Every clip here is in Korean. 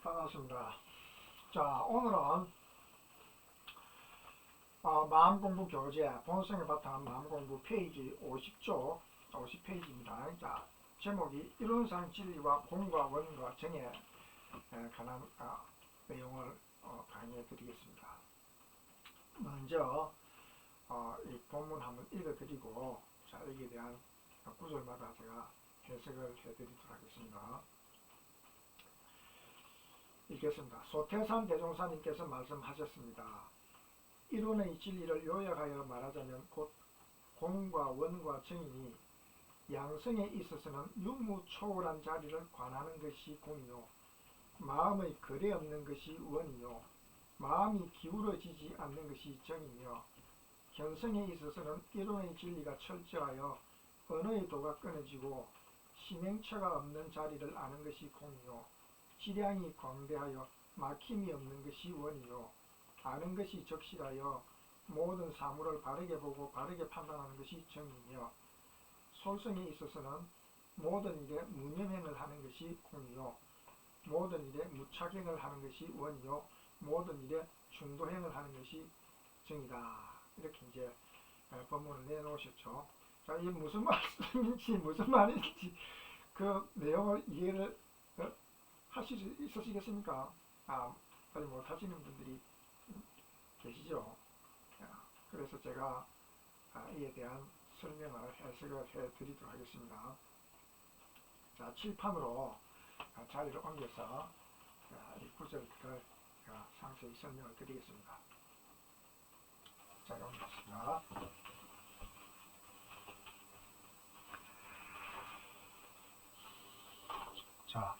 반갑습니다. 자, 오늘은 마음공부 교재 본성에 바탕한 마음공부 페이지 50쪽 50페이지입니다. 자, 제목이 이론상 진리와 공과 원과 정에 관한 내용을 강의해 드리겠습니다. 먼저 이 본문 한번 읽어드리고, 자, 여기에 대한 구절마다 제가 해석을 해드리도록 하겠습니다. 읽겠습니다. 소태산 대종사님께서 말씀하셨습니다. 이론의 진리를 요약하여 말하자면 곧 공과 원과 정이니 양성에 있어서는 유무초월한 자리를 관하는 것이 공이요, 마음의 거래 없는 것이 원이요, 마음이 기울어지지 않는 것이 정이며, 현성에 있어서는 이론의 진리가 철저하여 언어의 도가 끊어지고 심행처가 없는 자리를 아는 것이 공이요, 지량이 광대하여 막힘이 없는 것이 원이요, 아는 것이 적실하여 모든 사물을 바르게 보고 바르게 판단하는 것이 정이며, 솔성에 있어서는 모든 일에 무념행을 하는 것이 공이요, 모든 일에 무착행을 하는 것이 원이요, 모든 일에 중도행을 하는 것이 정이다. 이렇게 이제 본문을 내놓으셨죠. 자, 이게 무슨 말씀인지 무슨 말인지 그 내용을 이해를 하실 수 있으시겠습니까? 빨리 못하시는 분들이 계시죠. 그래서 제가 이에 대한 설명을 해석을 해드리도록 하겠습니다. 자, 칠판으로 자리를 옮겨서 이 구절을 상세히 설명을 드리겠습니다. 자리 옮겼습니다. 자,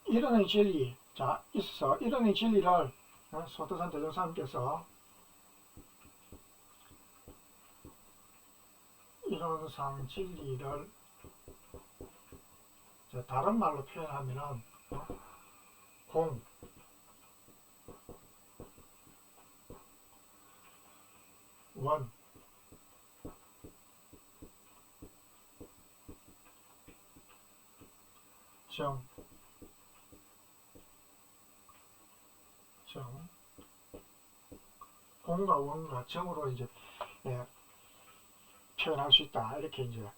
이론의 진리, 자, 있어서 이론의 진리를 소태산 대종사님께서 이론상 진리를 다른 말로 표현하면은 공, 원, 정, 공과 원과 정으로 이제 표현할 수 있다. 이렇게 이제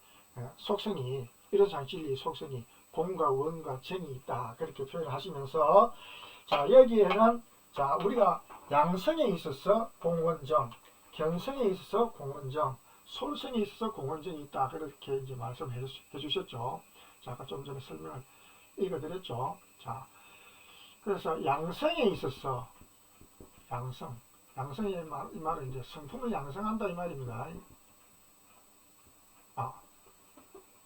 속성이, 이론상 진리의 속성이 공과 원과 정이 있다. 그렇게 표현하시면서, 자, 여기에는 자, 우리가 양성에 있어서 공원정, 견성에 있어서 공원정, 솔성에 있어서 공원정이 있다. 그렇게 이제 말씀해 주셨죠. 자, 아까 좀 전에 설명을 읽어드렸죠. 자, 그래서 양성에 있어서 양성의 이 말은 이제 성품을 양성한다 이 말입니다.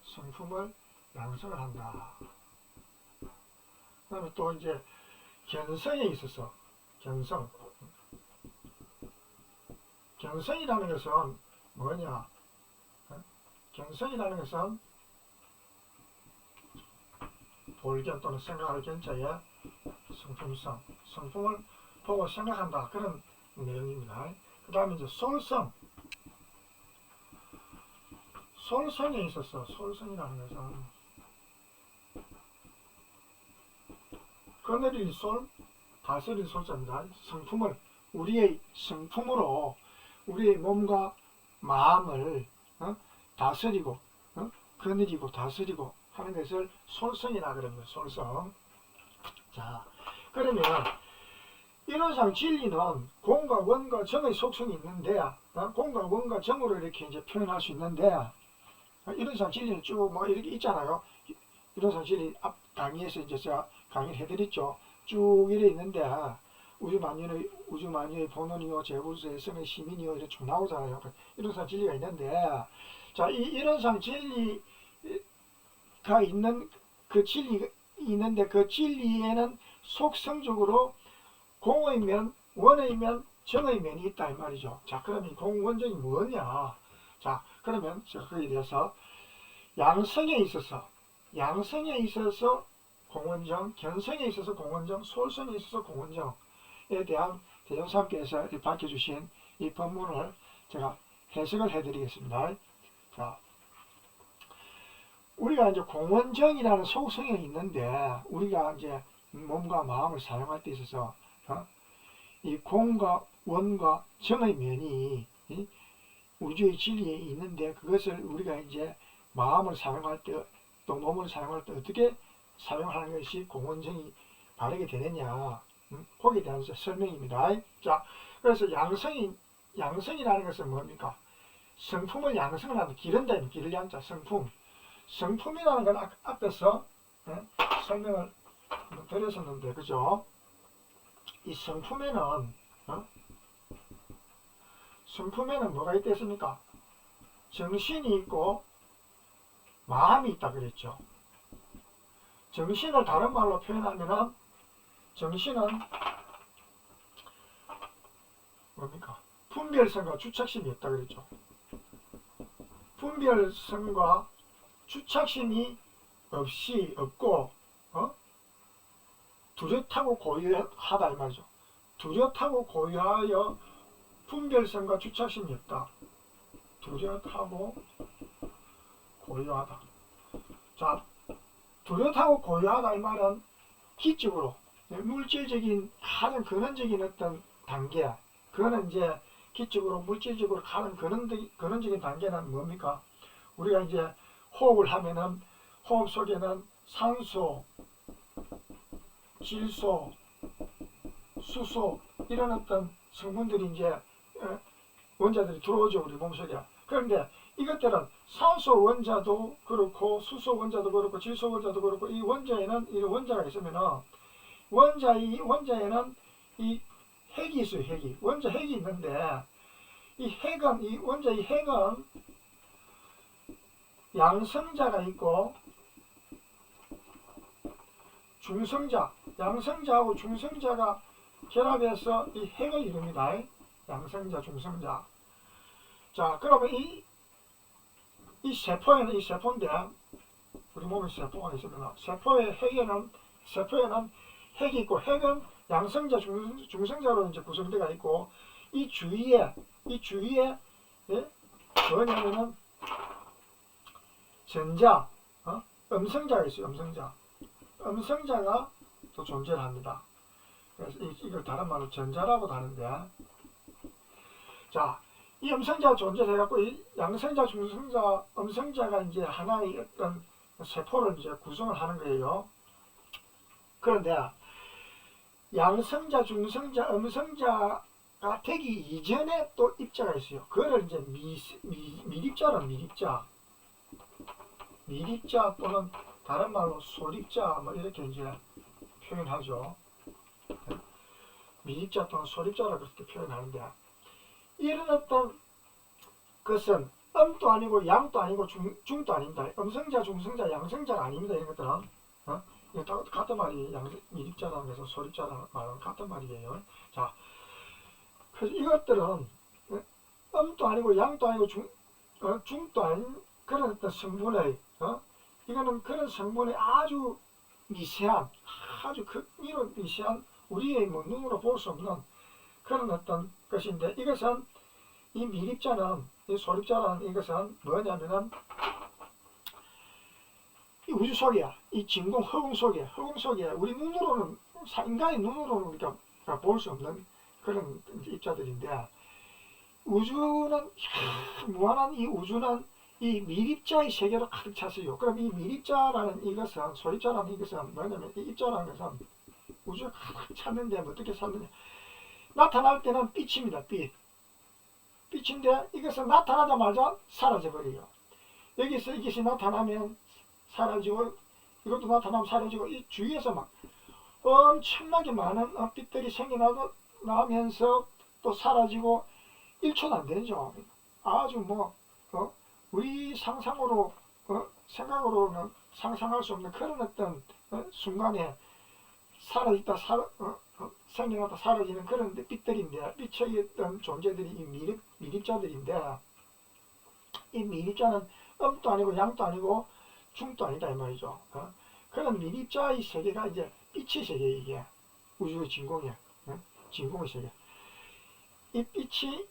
성품을 양성을 한다. 그 다음에 또 이제 견성에 있어서 견성이라는 것은 뭐냐? 견성이라는 것은 볼견 또는 생각할 견자의 성품성, 성품을 보고 생각한다. 그런 내용입니다. 그 다음에 이제 솔성에 있어서 솔성이라는 것은 그늘이 솔, 다스릴 솔자입니다. 성품을 우리의 성품으로 우리의 몸과 마음을 다스리고 거느리고 다스리고 하는 것을 솔성이라 그럽니다. 솔성. 자, 그러면 이론상 진리는 공과 원과 정의 속성이 있는데, 공과 원과 정으로 이렇게 이제 표현할 수 있는데, 이론상 진리는 쭉 뭐 이렇게 있잖아요. 이론상 진리 앞 강의에서 이제 제가 강의를 해드렸죠. 쭉 이래 있는데, 우주만유의 본원이요, 재부수의 성의 시민이요, 이렇게 쭉 나오잖아요. 이론상 진리가 있는데, 자, 이 이론상 진리가 있는 그 진리가 있는데, 그 진리에는 속성적으로 공의 면, 원의 면, 정의 면이 있다 이 말이죠. 자, 그러면 공원정이 뭐냐? 자, 그러면 제가 거기에 대해서 양성에 있어서 공원정, 견성에 있어서 공원정, 솔성에 있어서 공원정에 대한 대종사님께서 밝혀주신 이 본문을 제가 해석을 해드리겠습니다. 자, 우리가 이제 공원정이라는 속성이 있는데, 우리가 이제 몸과 마음을 사용할 때 있어서 이 공과 원과 정의 면이 우주의 진리에 있는데, 그것을 우리가 이제 마음을 사용할 때, 또 몸을 사용할 때 어떻게 사용하는 것이 공원정이 바르게 되느냐, 거기에 대한 설명입니다. 자, 그래서 양성이라는 것은 뭡니까? 성품을 양성을 하면 기른다, 기를 양자, 성품. 성품이라는 건 앞에서 설명을 드렸었는데, 그죠? 이 성품에는 뭐가 있겠습니까? 정신이 있고 마음이 있다 그랬죠. 정신을 다른 말로 표현하면은, 정신은 뭡니까? 분별성과 주착심이 있다 그랬죠. 분별성과 주착심이 없고 뚜렷하고 고유하다 이 말이죠. 뚜렷하고 고유하여 분별성과 주착심이 없다. 뚜렷하고 고유하다. 자, 뚜렷하고 고유하다 이 말은 기적으로 물질적인 가장 근원적인 어떤 단계, 그거는 이제 기적으로 물질적으로 가는 근원적인 단계는 뭡니까? 우리가 이제 호흡을 하면은 호흡 속에는 산소, 질소, 수소 이런 어떤 성분들이 이제 원자들이 들어오죠, 우리 몸속에. 그런데 이것들은 산소 원자도 그렇고 수소 원자도 그렇고 질소 원자도 그렇고, 이 원자에는 이 원자가 있으면은 원자에는 이 핵이 있어요. 원자 핵이 있는데, 원자의 핵은 양성자가 있고 중성자, 양성자하고 중성자가 결합해서 이 핵을 이룹니다. 양성자, 중성자. 자, 그러면 이 세포인데, 우리 몸에 세포가 있으면 세포의 세포에는 핵이 있고, 핵은 양성자, 중성자로 이제 구성되어 있고, 이 주위에 뭐냐면은 전자, 음성자가 있어요. 음성자가 또 존재를 합니다. 그래서 이걸 다른 말로 전자라고 하는데, 자, 이 음성자가 존재해갖고 이 양성자, 중성자, 음성자가 이제 하나의 어떤 세포를 이제 구성을 하는 거예요. 그런데 양성자, 중성자, 음성자가 되기 이전에 또 입자가 있어요. 그거를 이제 미립자는 미립자 또는 다른 말로 소립자 뭐 이렇게 이제 표현하죠. 미립자 또는 소립자라고 그렇게 표현하는데, 이런 어떤 것은 음도 아니고 양도 아니고 중도 아닙니다. 음성자, 중성자, 양성자가 아닙니다. 이런 것들은 이거 같은 말이에요. 미립자라는 것은 소립자라는 말은 같은 말이에요. 자, 그래서 이것들은 음도 아니고 양도 아니고 중도 아닌 그런 어떤 성분의 이거는 그런 성분의 아주 미세한, 아주 미세한, 우리의 뭐 눈으로 볼 수 없는 그런 어떤 것인데, 이것은 이 미립자는, 이 소립자라는 이것은 뭐냐면은 이 우주 속에, 이 진공 허공 속에 우리 눈으로는, 인간의 눈으로는 우리가 볼 수 없는 그런 입자들인데, 우주는 무한한 이 우주는 이 미립자의 세계로 가득 찼어요. 그럼 이 미립자라는 이것은, 소립자라는 이것은 뭐냐면, 이 입자라는 것은 우주가 가득 찼는데 어떻게 찼느냐, 나타날 때는 빛입니다. 빛인데 이것은 나타나자마자 사라져버려요. 여기서 이것이 나타나면 사라지고, 이것도 나타나면 사라지고, 이 주위에서 막 엄청나게 많은 빛들이 생겨나면서 또 사라지고 1초도 안 되죠. 아주 우리 상상으로 생각으로는 상상할 수 없는 그런 어떤 순간에 사라졌다 생겨났다 사라지는 그런 빛들인데, 빛의 어떤 존재들이 이 미립자들인데, 이 미립자는 음도 아니고 양도 아니고 중도 아니다 이 말이죠. 그런 미립자의 세계가 이제 빛의 세계, 이게 우주의 진공의 세계. 이 빛이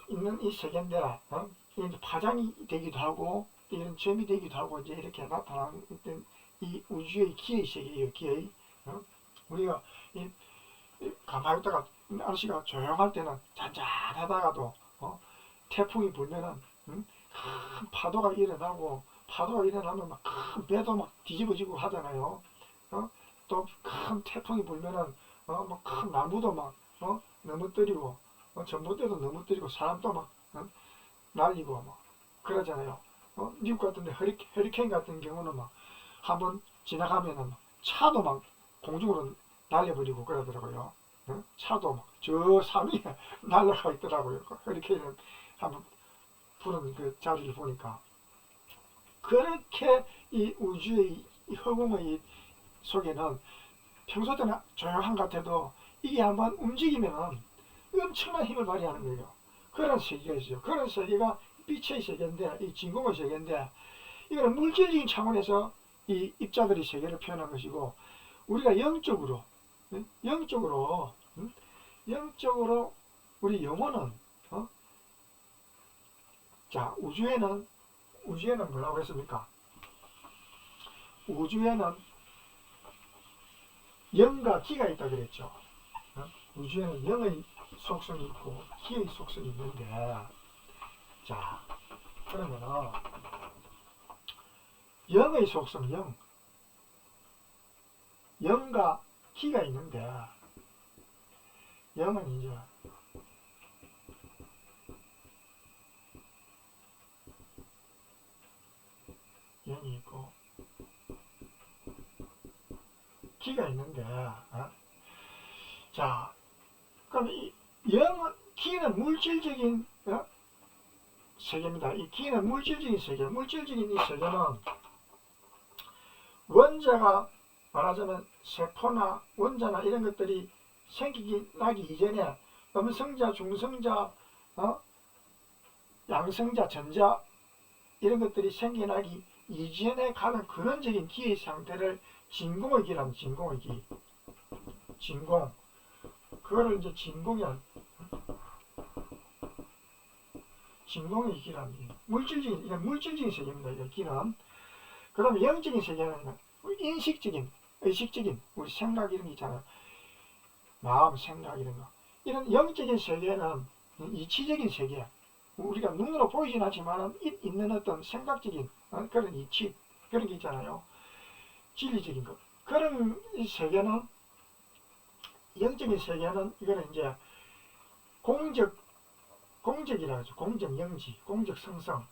있는 이 세계인데, 이제 파장이 되기도 하고 이런 점이 되기도 하고 이제 이렇게 나타나는 이 우주의 기의 세계예요. 기의. 우리가 가만히 있다가 날씨가 조용할 때는 잔잔하다가도 태풍이 불면은 큰 파도가 일어나고 파도가 일어나면 막 큰 배도 막 뒤집어지고 하잖아요. 또 큰 태풍이 불면은 막 큰 나무도 막 넘어뜨리고 전봇대도 넘어뜨리고 사람도 막 날리고 막 그러잖아요. 미국 같은 데 허리케인 같은 경우는 막 한번 지나가면은 차도 막 공중으로 날려버리고 그러더라고요. 차도 막 저 산 위에 날아가 있더라고요. 허리케인을 한번 부른 그 자리를 보니까. 그렇게 이 우주의 이 허공의 속에는 평소 때는 조용한 것 같아도 이게 한번 움직이면 엄청난 힘을 발휘하는 거예요. 그런 세계가 있어요. 그런 세계가 빛의 세계인데, 이 진공의 세계인데, 이거는 물질적인 차원에서 이 입자들의 세계를 표현한 것이고, 우리가 영적으로 우리 영혼은 자, 우주에는 뭐라고 했습니까? 우주에는 영과 기가 있다 그랬죠. 우주에는 영의 속성이 있고 기의 속성이 있는데, 자, 그러면은 영의 속성, 영과 기가 있는데, 영은 이제 영이 있고 기가 있는데, 자, 그럼 이 기는 물질적인 세계입니다. 이 기는 물질적인 세계, 물질적인 이 세계는 원자가 말하자면 세포나 원자나 이런 것들이 나기 이전에 음성자, 중성자, 양성자, 전자 이런 것들이 생겨나기 이전에 가는 근원적인 기의 상태를 진공의 기라는 진공의 기. 진공. 그거를 이제 진공의 기라는 게 이건 물질적인 세계입니다. 이 기는. 그 다음에 영적인 세계는 인식적인, 의식적인 우리 생각 이런 게 있잖아요. 마음, 생각 이런 거. 이런 영적인 세계는 이치적인 세계. 우리가 눈으로 보이진 않지만 있는 어떤 생각적인 그런 이치 그런 게 있잖아요. 진리적인 것. 그런 세계는 영적인 세계는 이거는 이제 공적이라 하죠. 공적 영지, 공적 성성.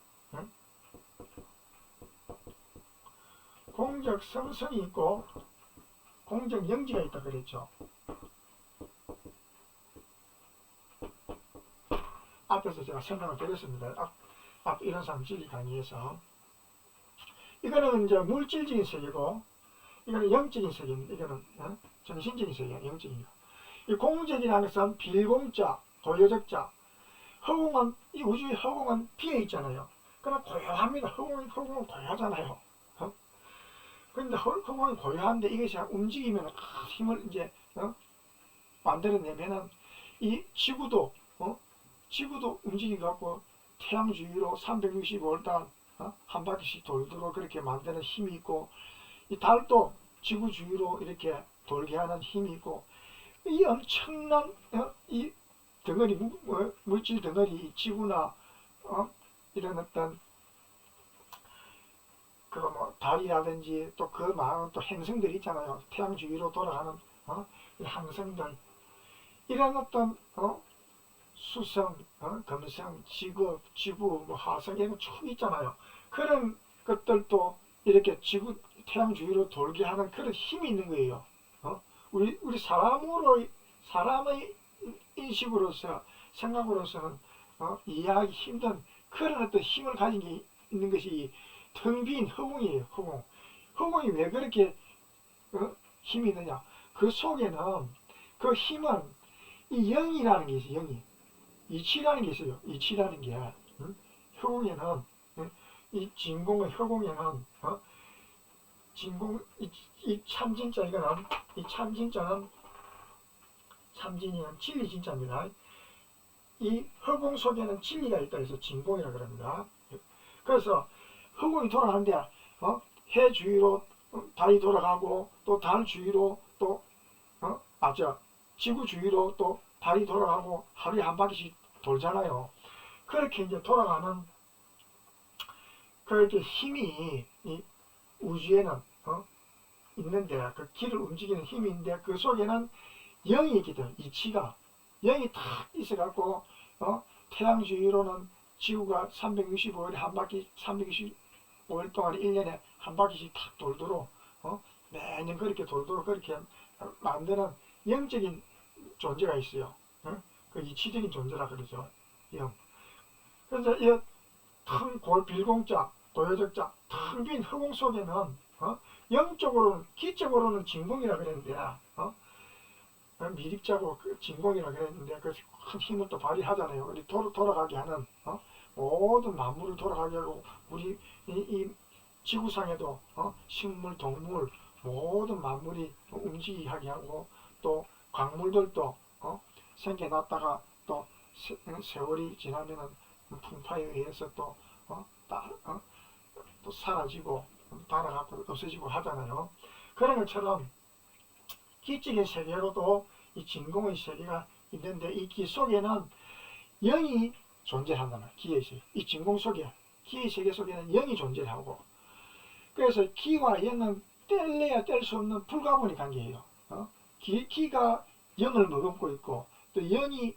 공적 성성이 있고 공적 영지가 있다 그랬죠. 앞에서 제가 설명을 드렸습니다. 앞 이런 사람 진리 강의에서. 이거는 이제 물질적인 세계고, 이거는 영적인 세계입니다. 이거는 정신적인 세계야, 영적인 거. 이 공적이라는 것은 빌공자, 고요적자. 이 우주의 허공은 비어 있잖아요. 그러나 고요합니다. 허공은 고요하잖아요. 그런데 허공이 고요한데 이것이 움직이면 힘을 이제 만들어내면은 이 지구도 움직이갖고 태양 주위로 365일 한 바퀴씩 돌도록 그렇게 만드는 힘이 있고, 이 달도 지구 주위로 이렇게 돌게 하는 힘이 있고, 이 엄청난 이 덩어리 물질 덩어리 지구나 이런 어떤 그 뭐 달이라든지 또 그 많은 또 행성들이 있잖아요. 태양 주위로 돌아가는 이 항성들 이런 어떤 수성, 금성, 지구, 뭐 화성 이런 거 쭉 있잖아요. 그런 것들도 이렇게 태양 주위로 돌게 하는 그런 힘이 있는 거예요. 우리 사람의 인식으로서, 생각으로서는 이해하기 힘든 그런 어떤 힘을 가진 게 있는 것이 텅 빈 허공이에요. 허공이 왜 그렇게 힘이 있느냐? 그 속에는 그 힘은 이 영이라는 게 있어요. 이치라는 게 있어요. 이치라는 게 허공에는 이 진공의 허공에는 진공 이 참진자 이거는 이 참진자는 참진이는 진리 진짜입니다. 이 허공 속에는 진리가 있다 해서 진공이라 그럽니다. 그래서 허공이 돌아가는데 해 주위로 달이 돌아가고 또 달 주위로 또 지구 주위로 또 달이 돌아가고 하루에 한 바퀴씩 돌잖아요. 그렇게 이제 돌아가는 그렇게 힘이 이 우주에는 있는데 그 길을 움직이는 힘이 있는데 그 속에는 영이 있기 때문에 이치가 영이 탁 있어갖고 태양 주위로는 지구가 365일에 한 바퀴 365일 동안 1년에 한 바퀴씩 탁 돌도록 매년 그렇게 돌도록 그렇게 만드는 영적인 존재가 있어요. 그 이치적인 존재라 그러죠. 영. 그래서 이 텅 빌공자 도요적자 텅 빈 허공 속에는 영적으로는 기적으로는 진공이라 그랬는데 미립자고 진공이라 그랬는데 그 큰 힘을 또 발휘하잖아요. 우리 돌아가게 하는 모든 만물을 돌아가게 하고 우리 이 지구상에도 식물, 동물 모든 만물이 움직이게 하고 또 광물들도 생겨났다가 또 세월이 지나면은 풍파에 의해서 또 사라지고 달아갖고 없어지고 하잖아요. 그런 것처럼 기적의 세계로도 이 진공의 세계가 있는데 이 기 속에는 영이 존재한단 말이에요. 기의 세계. 이 진공 속에 기의 세계 속에는 영이 존재하고 그래서 기와 영은 뗄래야 뗄 수 없는 불가분의 관계예요. 기가 영을 머금고 있고 또 영이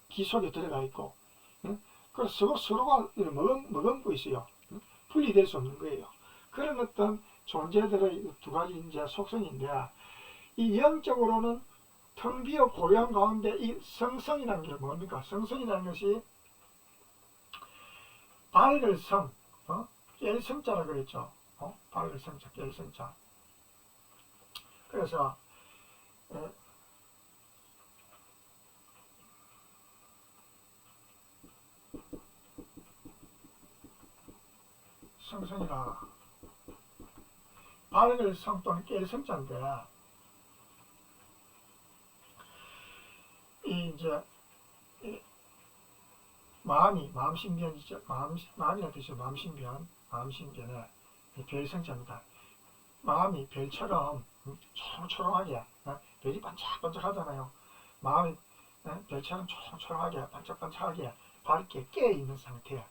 기 속에 들어가 있고 그래서 서로가 머금고 있어요. 분리될 수 없는 거예요. 그런 어떤 존재들의 두 가지 이제 속성인데 이 영적으로는 텅 비어 고요한 가운데 이 성성이라는 게 뭡니까? 성성이라는 것이 밝을 성, 깰 성자라 그랬죠. 밝을 성자, 깰 성자. 그래서 성성이라 밝을 성 또는 깰 성자인데 이제 마음신변이죠. 마음이라는 뜻이죠. 마음신변에 별성자입니다. 마음이 별처럼 초롱초롱하게 별이 반짝반짝 하잖아요. 마음이 별처럼 초롱초롱하게 반짝반짝하게 밝게 깨어있는 상태,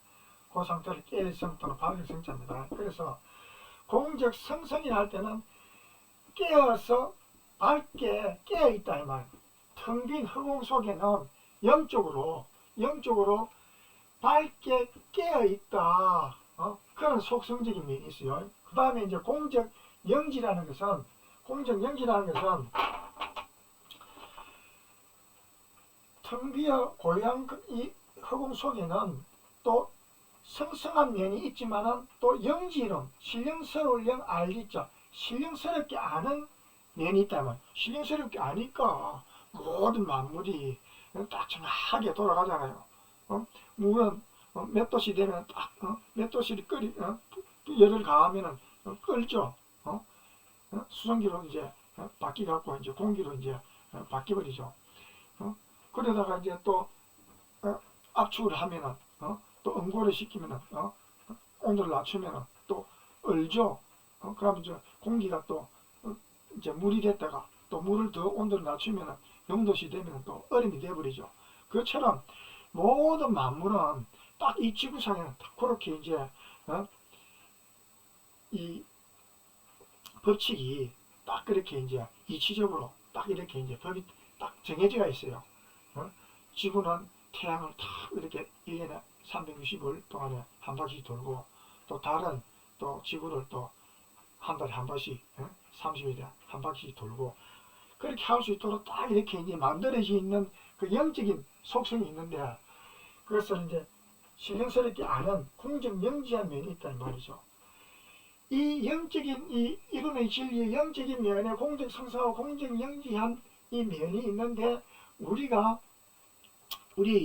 그 상태를 깨어성 또는 밝은 성자입니다. 그래서 공적 성성이라 할 때는 깨어서 밝게 깨어있다 이 말. 텅 빈 허공 속에는 영적으로 밝게 깨어있다. 그런 속성적인 면이 있어요. 그 다음에 이제 공적 영지라는 것은 텅 비어 고요한 이 허공 속에는 또 성성한 면이 있지만은 또 영지론, 신령스러울 영 알겠죠. 신령스럽게 아는 면이 있다면 신령스럽게 아니까 모든 만물이 딱 정확하게 돌아가잖아요. 물은 몇 도씨 되면 딱 몇 도씨를 열을 가하면은 끓죠. 수증기로 이제 바뀌갖고 이제 공기로 이제 바뀌어버리죠. 그러다가 이제 또 압축을 하면은 또 응고를 시키면은 온도를 낮추면은 또 얼죠. 그러면 이제 공기가 또 이제 물이 됐다가 또 물을 더 온도를 낮추면은 0도씨 되면은 또 얼음이 돼버리죠. 그처럼 모든 만물은 딱 이 지구상에는 딱 그렇게 이제 이 법칙이 딱 그렇게 이제 이치적으로 딱 이렇게 이제 법이 딱 정해져 있어요. 지구는 태양을 딱 이렇게 1년에 365일 동안에 한 바퀴 돌고 또 달은 또 지구를 또 한 달에 한 번씩 30일에 한 바퀴 돌고 그렇게 할 수 있도록 딱 이렇게 이제 만들어져 있는 그 영적인 속성이 있는데 그것을 이제 신령스럽게 아는 공적 영지한 면이 있다는 말이죠. 이 영적인 이 이론의 진리의 영적인 면에 공적 성사와 공적 영지한 이 면이 있는데 우리의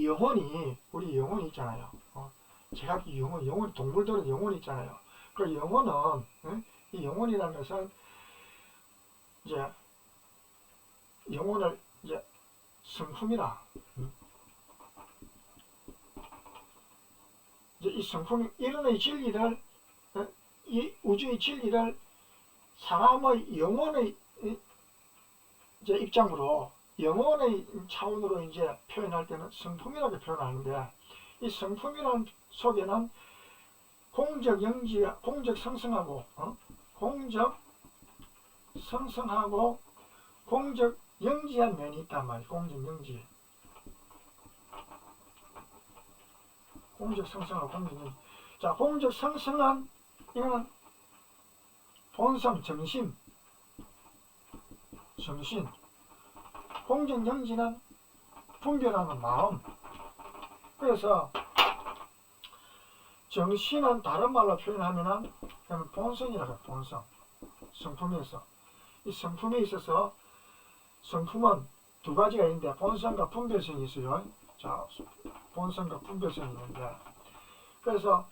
영혼이 있잖아요. 제가 영혼이 동물들은 영혼이 있잖아요. 그 영혼은 이 영혼이라는 것은 이제 영혼을 이제 성품이라 이제 이 성품 이론의 진리를 이 우주의 진리를 사람의 영혼의 이제 입장으로, 영혼의 차원으로 이제 표현할 때는 성품이라고 표현하는데, 이 성품이라는 속에는 공적 영지, 공적 성성하고, 공적 성성하고 공적 영지한 면이 있단 말이에요. 공적 영지. 공적 성성하고 공적 영지. 자, 공적 성성한 이거는 본성, 정신. 공적 영지는 분별하는 마음. 그래서 정신은 다른 말로 표현하면은 본성이라고 해요. 본성. 성품에서. 이 성품에 있어서 성품은 두 가지가 있는데 본성과 분별성이 있어요. 자, 본성과 분별성이 있는데, 그래서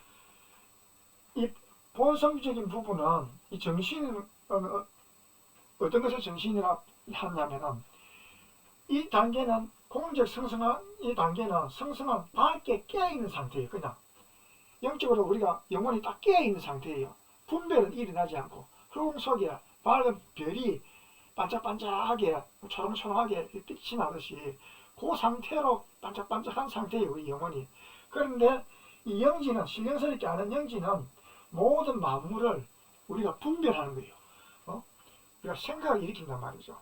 이 본성적인 부분은 이 정신은 어떤 것을 정신이라 하냐면은, 이 단계는 공적 성성한 이 단계는 성성한 밝게 깨어있는 상태예요. 그냥 영적으로 우리가 영혼이 딱 깨어있는 상태예요. 분별은 일어나지 않고 흑음 속에 밝은 별이 반짝반짝하게 초롱초롱하게 빛이 나듯이 그 상태로 반짝반짝한 상태예요. 우리 영혼이. 그런데 이 영지는, 신령스럽지 않은 영지는 모든 만물을 우리가 분별하는 거예요. 우리가 생각을 일으킨단 말이죠.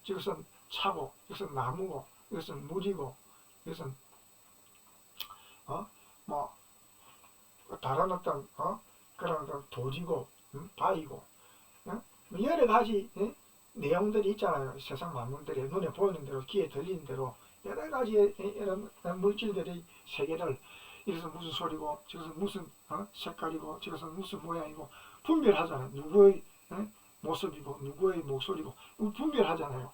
이것은 차고, 이것은 나무고, 이것은 물이고, 이것은 뭐 다른 어떤 그런 돌이고, 바위고, 여러 가지 내용들이 있잖아요. 세상 만물들이 눈에 보이는 대로, 귀에 들리는 대로 여러 가지 이런 물질들의 세계를, 이것은 무슨 소리고, 저것은 무슨 색깔이고, 저것은 무슨 모양이고 분별하잖아요. 누구의 모습이고 누구의 목소리고 분별하잖아요.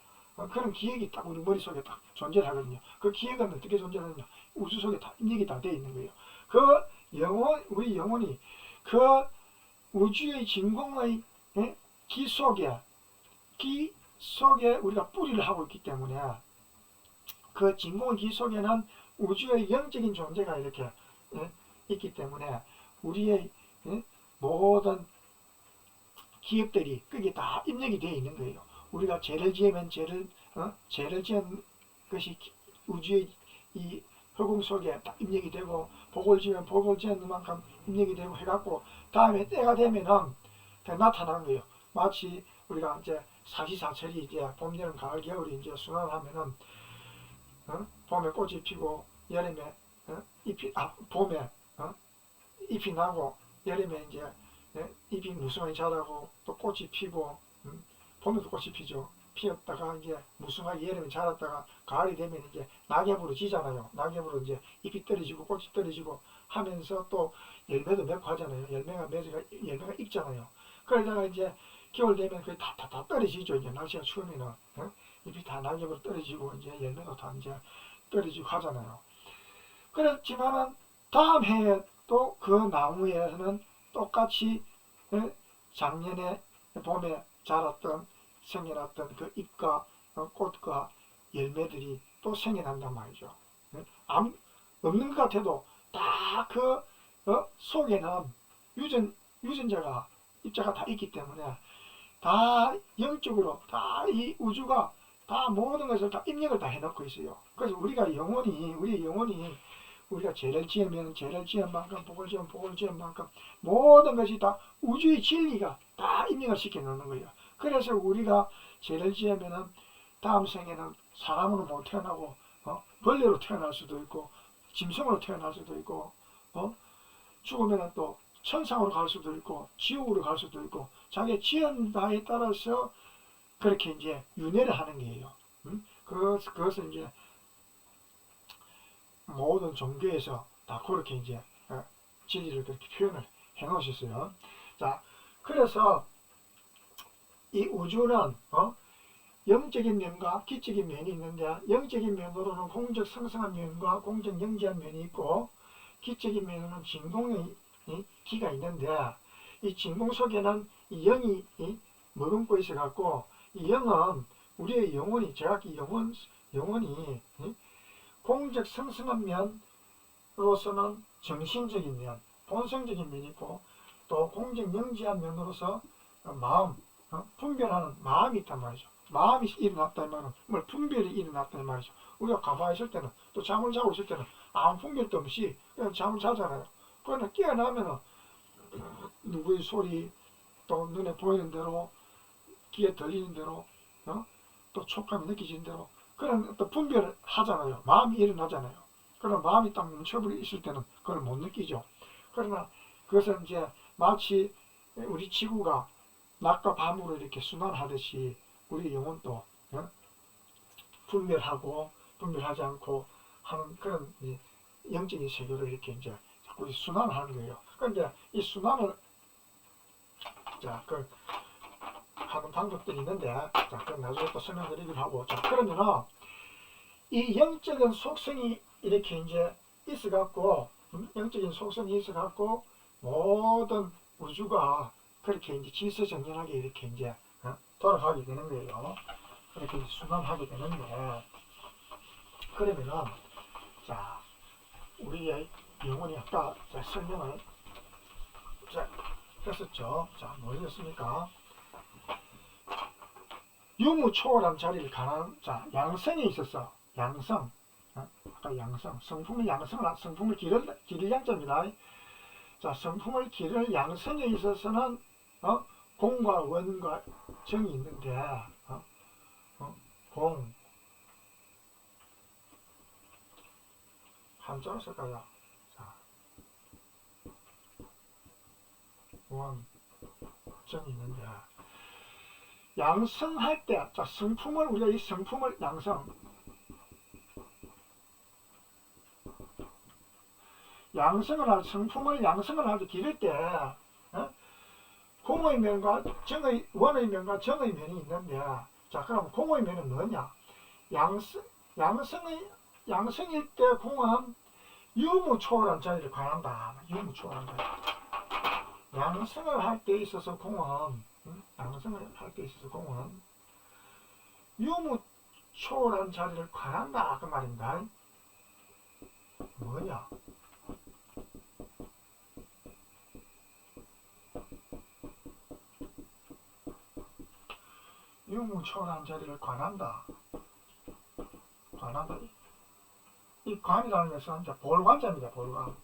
그런 기억이 딱 우리 머릿속에 딱 존재하거든요. 그 기억은 어떻게 존재하느냐, 우주 속에 다 입력이 다 되어 있는 거예요. 그 우리 영혼이 그 우주의 진공의 기 속에 우리가 뿌리를 하고 있기 때문에, 그 진공의 기 속에는 우주의 영적인 존재가 이렇게 있기 때문에 것들이 모든 기업들이 거기에 다 입력이 되어 있는 거예요. 우리가 죄를 지으면 죄를 지은 것이 우주의 이 흑음 속에 딱 입력이 되고, 복을 지으면 복을 지은 만큼 입력이 되고 해갖고, 다음에 때가 되면은 나타나는 거예요. 마치 우리가 이제 사시사철이 이제 봄, 여름, 가을, 겨울이 이제 순환하면은 봄에 꽃이 피고, 여름에 봄에 잎이 나고, 여름에 이제 잎이 무성하게 자라고, 또 꽃이 피고, 봄에도 꽃이 피죠. 피었다가 이제 무성하게 여름에 자랐다가 가을이 되면 이제 낙엽으로 지잖아요. 낙엽으로 이제 잎이 떨어지고 꽃이 떨어지고 하면서 또 열매도 맺고 하잖아요. 열매가 익잖아요. 그러다가 이제 겨울 되면 그게 다 떨어지죠. 이제 날씨가 추우면은 잎이 다 낙엽으로 떨어지고 이제 열매도 다 이제 떨어지고 하잖아요. 그렇지만은 다음 해에 또 그 나무에는 똑같이 작년에 봄에 자랐던 생겨났던 그 잎과 꽃과 열매들이 또 생겨난단 말이죠. 없는 것 같아도 다 그 속에는 유전자가, 입자가 다 있기 때문에 다 영적으로 다 이 우주가 다 모든 것을 다 입력을 다 해놓고 있어요. 그래서 우리의 영혼이 우리가 죄를 지으면 죄를 지은 만큼, 복을 지으면 복을 지은 만큼 모든 것이 다 우주의 진리가 다 입력을 시켜 놓는 거예요. 그래서 우리가 죄를 지으면은 다음 생에는 사람으로 못 태어나고 벌레로 태어날 수도 있고, 짐승으로 태어날 수도 있고, 죽으면은 또 천상으로 갈 수도 있고, 지옥으로 갈 수도 있고, 자기 지은 바에 따라서 그렇게 이제 윤회를 하는 거예요. 그것을 이제 모든 종교에서 다 그렇게 이제 진리를 그렇게 표현을 해 놓으셨어요. 자, 그래서 이 우주는 영적인 면과 기적인 면이 있는데, 영적인 면으로는 공적 성성한 면과 공적 영지한 면이 있고, 기적인 면으로는 진공의 기가 있는데, 이 진공 속에는 이 영이 머금고 있어 갖고, 이 영은 우리의 영혼이, 제각기 영혼이 공적 성성한 면으로서는 정신적인 면, 본성적인 면이 있고, 또 공정영지한 면으로서 마음, 분별하는 마음이 있단 말이죠. 마음이 일어났다 이 말은 뭘 분별이 일어났다 이 말이죠. 우리가 가만히 있을 때는 또 잠을 자고 있을 때는 아무 분별도 없이 그냥 잠을 자잖아요. 그러나 깨어나면은 누구의 소리, 또 눈에 보이는 대로, 귀에 들리는 대로, 또 촉감이 느껴지는 대로 그런 또 분별을 하잖아요. 마음이 일어나잖아요. 그러나 마음이 딱 멈춰버려 있을 때는 그걸 못 느끼죠. 그러나 그것은 이제 마치 우리 지구가 낮과 밤으로 이렇게 순환하듯이 우리 영혼도 분별하고 분별하지 않고 하는 그런 영적인 세계로 이렇게 이제 자꾸 순환하는 거예요. 그런데 이 순환을 그 하는 방법들이 있는데 그건 나중에 또 설명드리기로 하고 그러면은 이 영적인 속성이 이렇게 이제 있어갖고 영적인 속성이 있어갖고 모든 우주가 그렇게 이제 질서정연하게 이렇게 이제 돌아가게 되는 거예요. 이렇게 이제 순환하게 되는데 그러면은 우리의 영혼이 아까 설명을 했었죠. 뭐였습니까? 유무초월한 자리를 가는 양성에 있어서 양성, 아까 양성, 성품을 양성을 성품을 기를 양자입니다. 성품을 기를 양성에 있어서는 공과 원과 정이 있는데 공 한자로 쓸까요? 원 정이 있는데 양성할 때 성품을 우리가 이 성품을 성품을 양성을 할 때 기를 때 공의 면과 정의 원의 면과 정의 면이 있는데 그럼 공의 면은 뭐냐? 양성일 때 공은 유무초월한 자리를 관한다. 유무초월한 자리. 양성을 할 때 있어서 공은 유무초월한 자리를 관한다 그 말입니다. 뭐냐? 유무초월한 자리를 관한다. 이 관이라는 것은 볼관자입니다. 볼관.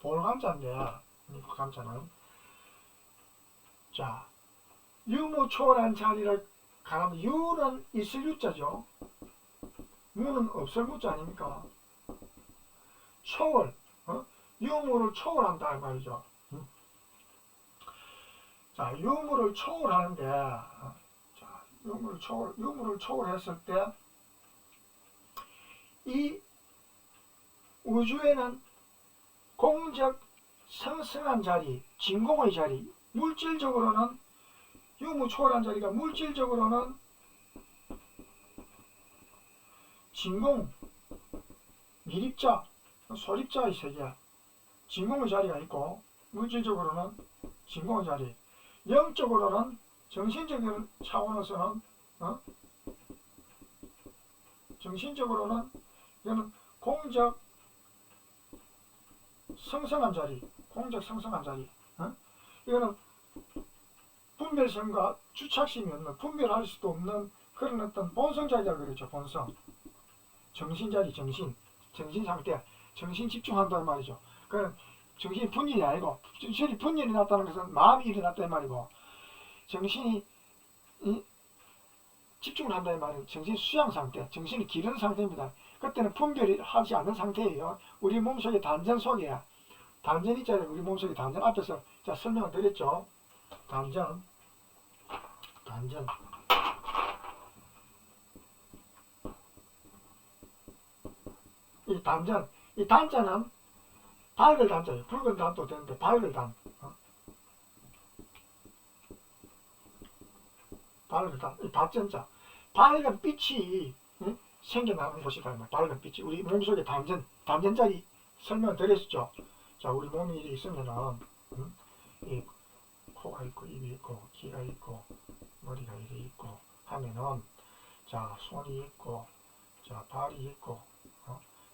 볼관자인데 이 관자는 유무초월한 자리를 관하면 유는 있을 유자죠. 무는 없을 무자 아닙니까? 초월, 유무를 초월한다 이 말이죠. 유무를 초월하는데 유무를 초월했을 때 이 우주에는 공적 성성한 자리, 진공의 자리, 물질적으로는 유무 초월한 자리가 물질적으로는 진공, 미립자, 소립자의 세계, 진공의 자리가 있고 물질적으로는 진공의 자리, 영적으로는 정신적인 차원에서는 정신적으로는 이거는 공적 성성한 자리, 이거는 분별성과 주착심이 없는, 분별할 수도 없는 그런 어떤 본성자리라 그러죠. 본성, 정신자리, 정신 상태, 정신 집중한다는 말이죠. 그건 정신이 분열이 아니고, 정신이 분열이 났다는 것은 마음이 일어났다는 말이고, 정신이 집중을 한다는 말은 정신 수양 상태, 정신이 기른 상태입니다. 그때는 분별이 하지 않는 상태예요. 우리 몸속의 단전 속에 단전 있잖아요. 우리 몸속의 단전 앞에서 설명을 드렸죠. 단전 이 단자는 밝을 단자예요. 붉은 단도 되는데 밝을 단, 이 발전자, 밝은 빛이 생겨나는 곳이다. 밝은 빛이 우리 몸속에 단전자리 설명을 드렸죠. 우리 몸이 있으면은 이 코가 있고 입이 있고 귀가 있고 머리가 이렇게 있고 하면은 손이 있고 발이 있고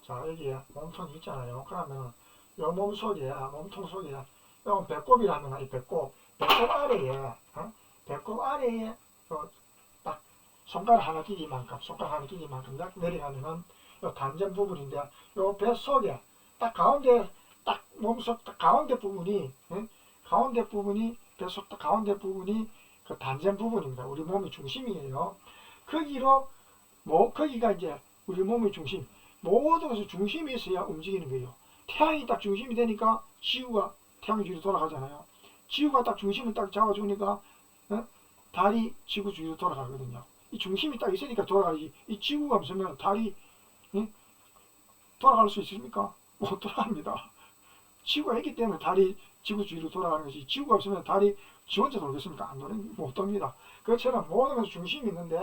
자, 여기에 몸통이 있잖아요. 그러면은 요 몸 속에, 몸통 속에, 요 배꼽이라면 이 배꼽 아래에, 배꼽 아래에 딱 손가락 하나 끼기만큼 딱 내려가면은 요 단전 부분인데, 요 배 속에 딱 가운데, 딱 몸속 딱 가운데 부분이, 가운데 부분이, 뱃속 딱 가운데 부분이 그 단전 부분입니다. 우리 몸의 중심이에요. 거기로, 거기가 이제 우리 몸의 중심. 모든 것의 중심이 있어야 움직이는 거예요. 태양이 딱 중심이 되니까 지구가 태양 주위로 돌아가잖아요. 지구가 딱 중심을 딱 잡아주니까 달이 지구 주위로 돌아가거든요. 이 중심이 딱 있으니까 돌아가지. 이 지구가 없으면 달이 돌아갈 수 있습니까? 못 돌아갑니다. 지구가 있기 때문에 달이 지구 주위로 돌아가는 것이, 지구가 없으면 달이 지 혼자 돌겠습니까? 못 돕니다. 그것처럼 모든 것에 중심이 있는데,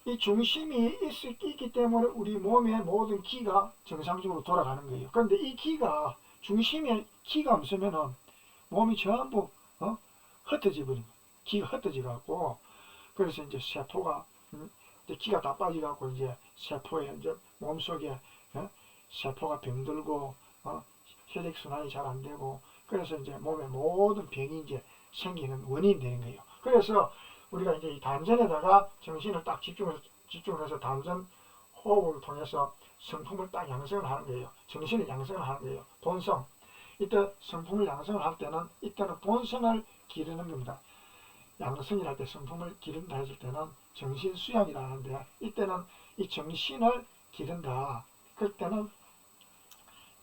이 중심이 있기 때문에 우리 몸의 모든 기가 정상적으로 돌아가는 거예요. 그런데 이 기가, 중심에 기가 없으면은 몸이 전부 흩어져 버립니다. 기가 흩어져 갖고, 그래서 이제 세포가 이제 기가 다 빠져 갖고 이제 세포에 이제 몸속에 세포가 병들고 혈액 순환이 잘 안 되고, 그래서 이제 몸의 모든 병이 이제 생기는 원인이 되는 거예요. 그래서 우리가 이제 이 단전에다가 정신을 딱 집중해서 단전 호흡을 통해서 성품을 딱 양성을 하는 거예요. 정신을 양성을 하는 거예요. 본성. 이때 성품을 양성을 할 때는, 이때는 본성을 기르는 겁니다. 양성이라 할 때 성품을 기른다 했을 때는 정신 수양이라 하는데, 이때는 이 정신을 기른다. 그럴 때는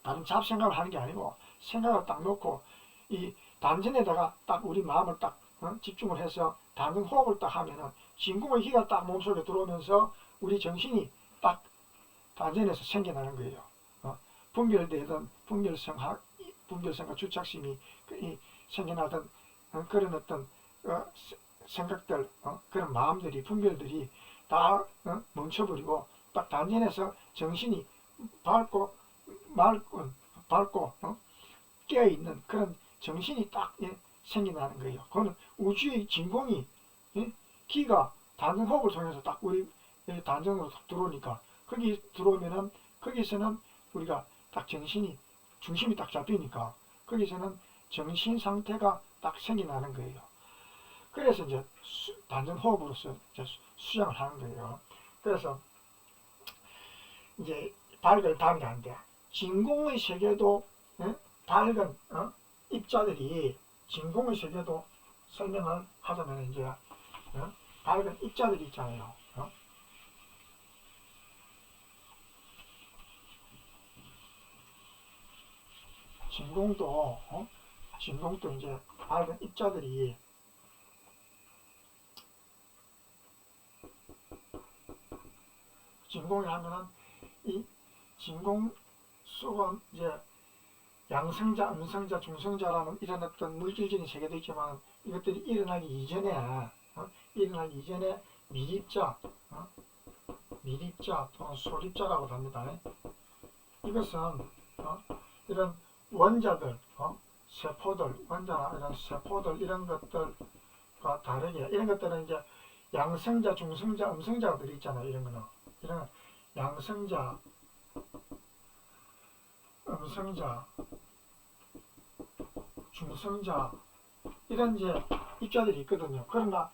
다른 잡생각을 하는 게 아니고 생각을 딱 놓고 이 단전에다가 딱 우리 마음을 딱 집중을 해서 단전 호흡을 딱 하면은 진공의 기가 딱 몸속에 들어오면서 우리 정신이 딱 단전에서 생겨나는 거예요. 분별되던 분별성과 주착심이 생겨나던 그런 어떤 생각들, 그런 마음들이, 분별들이 다 멈춰버리고 딱 단전에서 정신이 밝고 깨어있는 그런 정신이 딱 생겨나는 거예요. 그거는 우주의 진공이, 기가 단전 호흡을 통해서 딱 우리 단전으로 들어오니까, 거기 들어오면은 거기서는 우리가 딱 중심이 딱 잡히니까 거기서는 정신 상태가 딱 생겨나는 거예요. 그래서 이제 단전 호흡으로서 이제 수양을 하는 거예요. 그래서 이제 밝을 담대한데, 진공의 세계도 밝은 입자들이, 진공의 세계도 설명을 하자면 이제 밝은 입자들이 있잖아요. 진공도 이제 밝은 입자들이 진공을 하면은 이 진공 속은 이제 양성자, 음성자, 중성자라는 이런 어떤 물질적인 세계도 있지만, 이것들이 일어나기 이전에 미립자, 미립자 또는 소립자라고 합니다. 이것은 이런 원자들, 세포들, 원자나 이런 세포들, 이런 것들과 다르게, 이런 것들은 이제 양성자, 중성자, 음성자들이 있잖아요. 이런 거는, 이런 양성자, 음성자, 중성자, 이런 이제 입자들이 있거든요. 그러나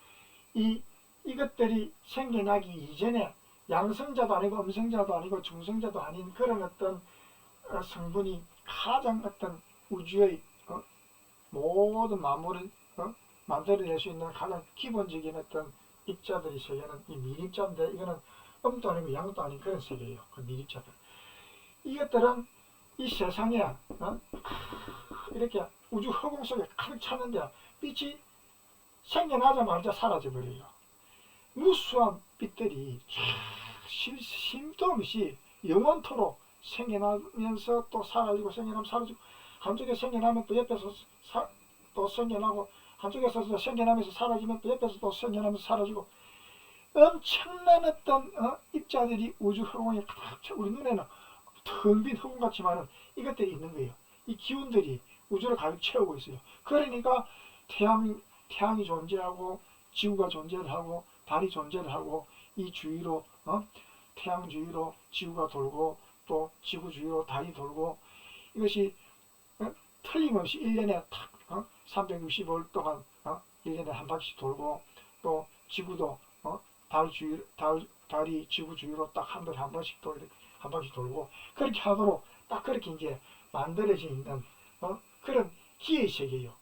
이것들이 생겨나기 이전에 양성자도 아니고 음성자도 아니고 중성자도 아닌 그런 어떤 성분이 가장 어떤 우주의 모든 만물을 만들어낼 수 있는 가장 기본적인 어떤 입자들이 세계는 이 미립자인데, 이거는 음도 아니고 양도 아닌 그런 세계예요. 그 미립자들. 이것들은 이 세상에 이렇게 우주 허공 속에 가득 차는데 빛이 생겨나자마자 사라져버려요. 무수한 빛들이 쉼도 없이 영원토록 생겨나면서 또 사라지고, 생겨나면 사라지고, 한쪽에 생겨나면 또 옆에서 또 생겨나고, 한쪽에서 생겨나면서 사라지면 또 옆에서 또 생겨나면서 사라지고, 엄청난 어떤 입자들이 우주 허공에 가득 차. 우리 눈에는 텅 빈 허공 같지만은 이것들이 있는 거예요. 이 기운들이 우주를 가득 채우고 있어요. 그러니까 태양이 존재하고, 지구가 존재를 하고, 달이 존재를 하고, 이 주위로 태양 주위로 지구가 돌고, 또 지구 주위로 달이 돌고 이것이 틀림없이 1년에 탁 365일 동안 1년에 한 바퀴씩 돌고 또 지구도 달이 지구 주위로 딱 한 달에 한 번씩 한 바퀴 돌고 그렇게 하도록 딱 그렇게 이제 만들어져 있는 그런 기의 세계예요.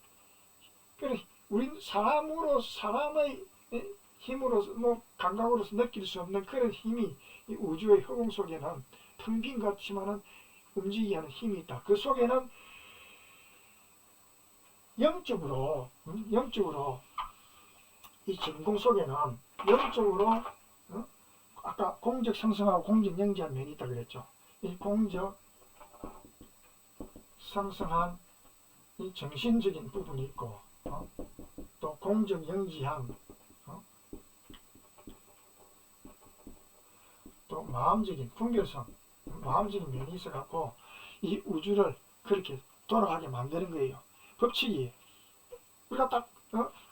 그래 우리 사람의 힘으로서 뭐 감각으로서 느낄 수 없는 그런 힘이 이 우주의 허공 속에는 텅 빈 같지만은 움직이게 하는 힘이 있다. 그 속에는 영적으로 이 진공 속에는 영적으로 아까 공적 상승하고 공적 영지한 면이 있다 그랬죠. 이 공적 상승한 이 정신적인 부분이 있고 또 공적 영지한 또 마음적인 분별성 마음적인 면이 있어 갖고 이 우주를 그렇게 돌아가게 만드는 거예요. 법칙이 우리가 딱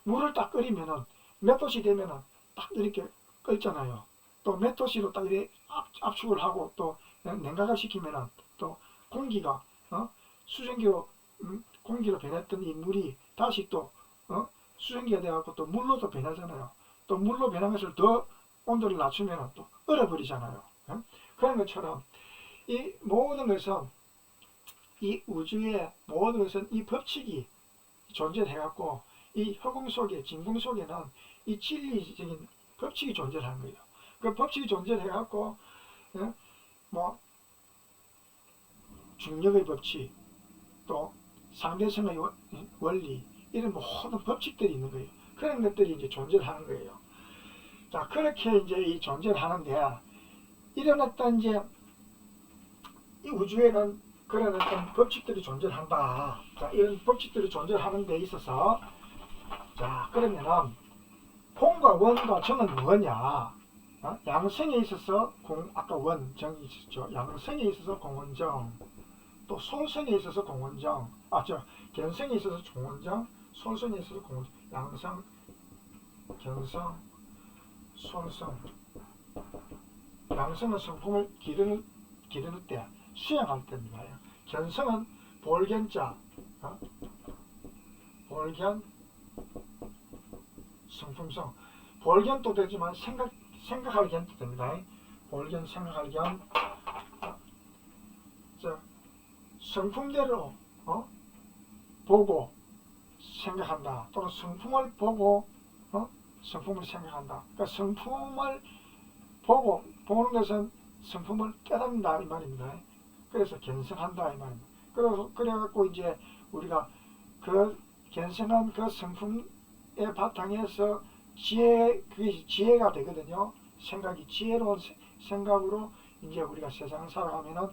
물을 딱 끓이면은 몇 도씨 되면은 딱 이렇게 끓잖아요. 또 몇 도씨로 딱 이렇게 압축을 하고 또 냉각을 시키면은 또 공기가 수증기로 공기로 변했던 이 물이 다시 또 수증기가 돼갖고 또 물로도 변하잖아요. 또 물로 변한 것을 더 온도를 낮추면 또 얼어버리잖아요. 그런 것처럼 이 모든 것은 이 우주의 모든 것은 이 법칙이 존재해갖고 이 허공 속에 진공 속에는 이 진리적인 법칙이 존재하는 거예요. 그 법칙이 존재해갖고 뭐 중력의 법칙 또 상대성의 원리 이런 모든 법칙들이 있는 거예요. 그런 것들이 이제 존재하는 거예요. 자 그렇게 이제 이 존재를 하는데 이런 어떤 이제 이 우주에는 그런 어떤 법칙들이 존재한다. 자 이런 법칙들이 존재하는 데 있어서 자 그러면은 공과 원과 정은 뭐냐? 양성에 있어서 아까 원정이 있었죠. 양성에 있어서 공원정, 또 솔성에 있어서 공원정, 견성에 있어서 종원정, 솔성에 있어서 공원정, 양성, 견성, 솔성. 양성은 성품을 기르는 때, 수행할 때입니다. 견성은 볼견자, 볼견, 성품성. 볼견도 되지만 생각할 견도 됩니다. 볼견, 생각할 견. 성품대로 보고 생각한다. 또는 성품을 보고 성품을 생각한다. 그러니까 성품을 보는 것은 성품을 깨닫는다 이 말입니다. 그래서 견성한다 이 말입니다. 그래갖고 이제 우리가 그 견성한 그 성품의 바탕에서 그게 지혜가 되거든요. 생각이 지혜로운 생각으로 이제 우리가 세상을 살아가면은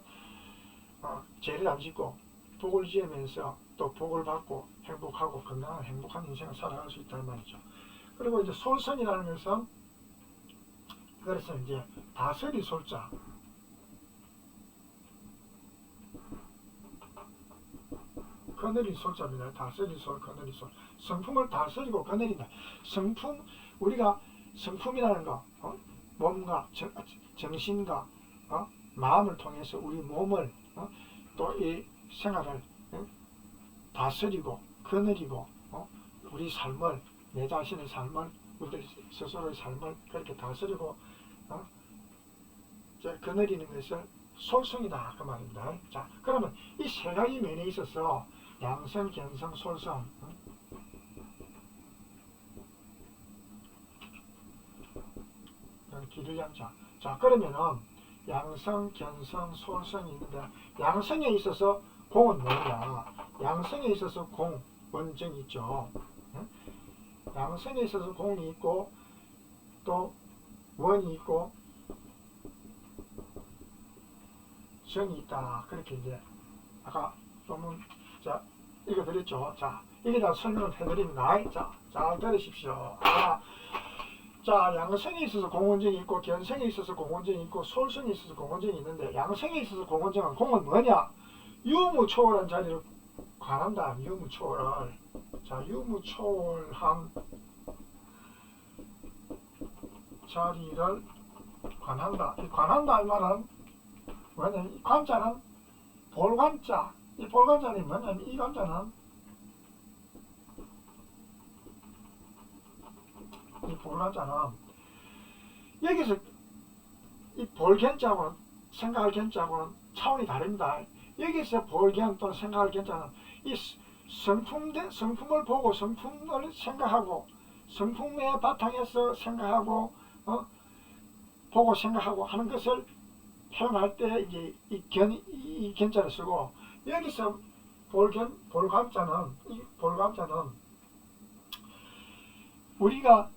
죄를 안 짓고 복을 지으면서 또 복을 받고 행복하고 건강한 행복한 인생을 살아갈 수 있다는 말이죠. 그리고 이제 솔선이라는 것은 그래서 이제 다스릴 솔자 거느린 솔자입니다. 다스릴 솔, 거느린 솔. 성품을 다스리고 거느린다. 성품 우리가 성품이라는 거 몸과 정신과 마음을 통해서 우리 몸을 또 이 생활을 다스리고 거느리고 우리 삶을 내 자신의 삶을 우리 스스로의 삶을 그렇게 다스리고 거느리는 것을 솔성이다 그 말입니다. 자 그러면 이 세 가지 면에 있어서 양성, 견성, 솔성 길을 양자. 자 그러면은 양성, 견성, 솔성이 있는데 양성에 있어서 공은 뭐냐? 양성에 있어서 공, 원정이 있죠. 양성에 있어서 공이 있고 또 원이 있고 정이 있다. 그렇게 이제 아까 조금 읽어드렸죠. 자 이게 다 설명을 해드립니다. 자 잘 들으십시오. 자 양성에 있어서 공원정이 있고 견성에 있어서 공원정이 있고 솔성에 있어서 공원정이 있는데 양성에 있어서 공원정은 공은 뭐냐? 유무초월한 자리를 관한다. 유무초월을 자 유무초월한 자리를 관한다. 이 관한다 이 말은 왜냐면 이 관자는 볼관자, 이 볼관자는 뭐냐면 이 관자는 이 볼관자는 여기서 이 볼견자하고는 생각할 견자하고는 차원이 다릅니다. 여기서 볼견 또는 생각할 견자는 이 성품을 보고 성품을 생각하고 성품의 바탕에서 생각하고 보고 생각하고 하는 것을 표현할 때 이제 이 견자를 쓰고 여기서 볼감자는 우리가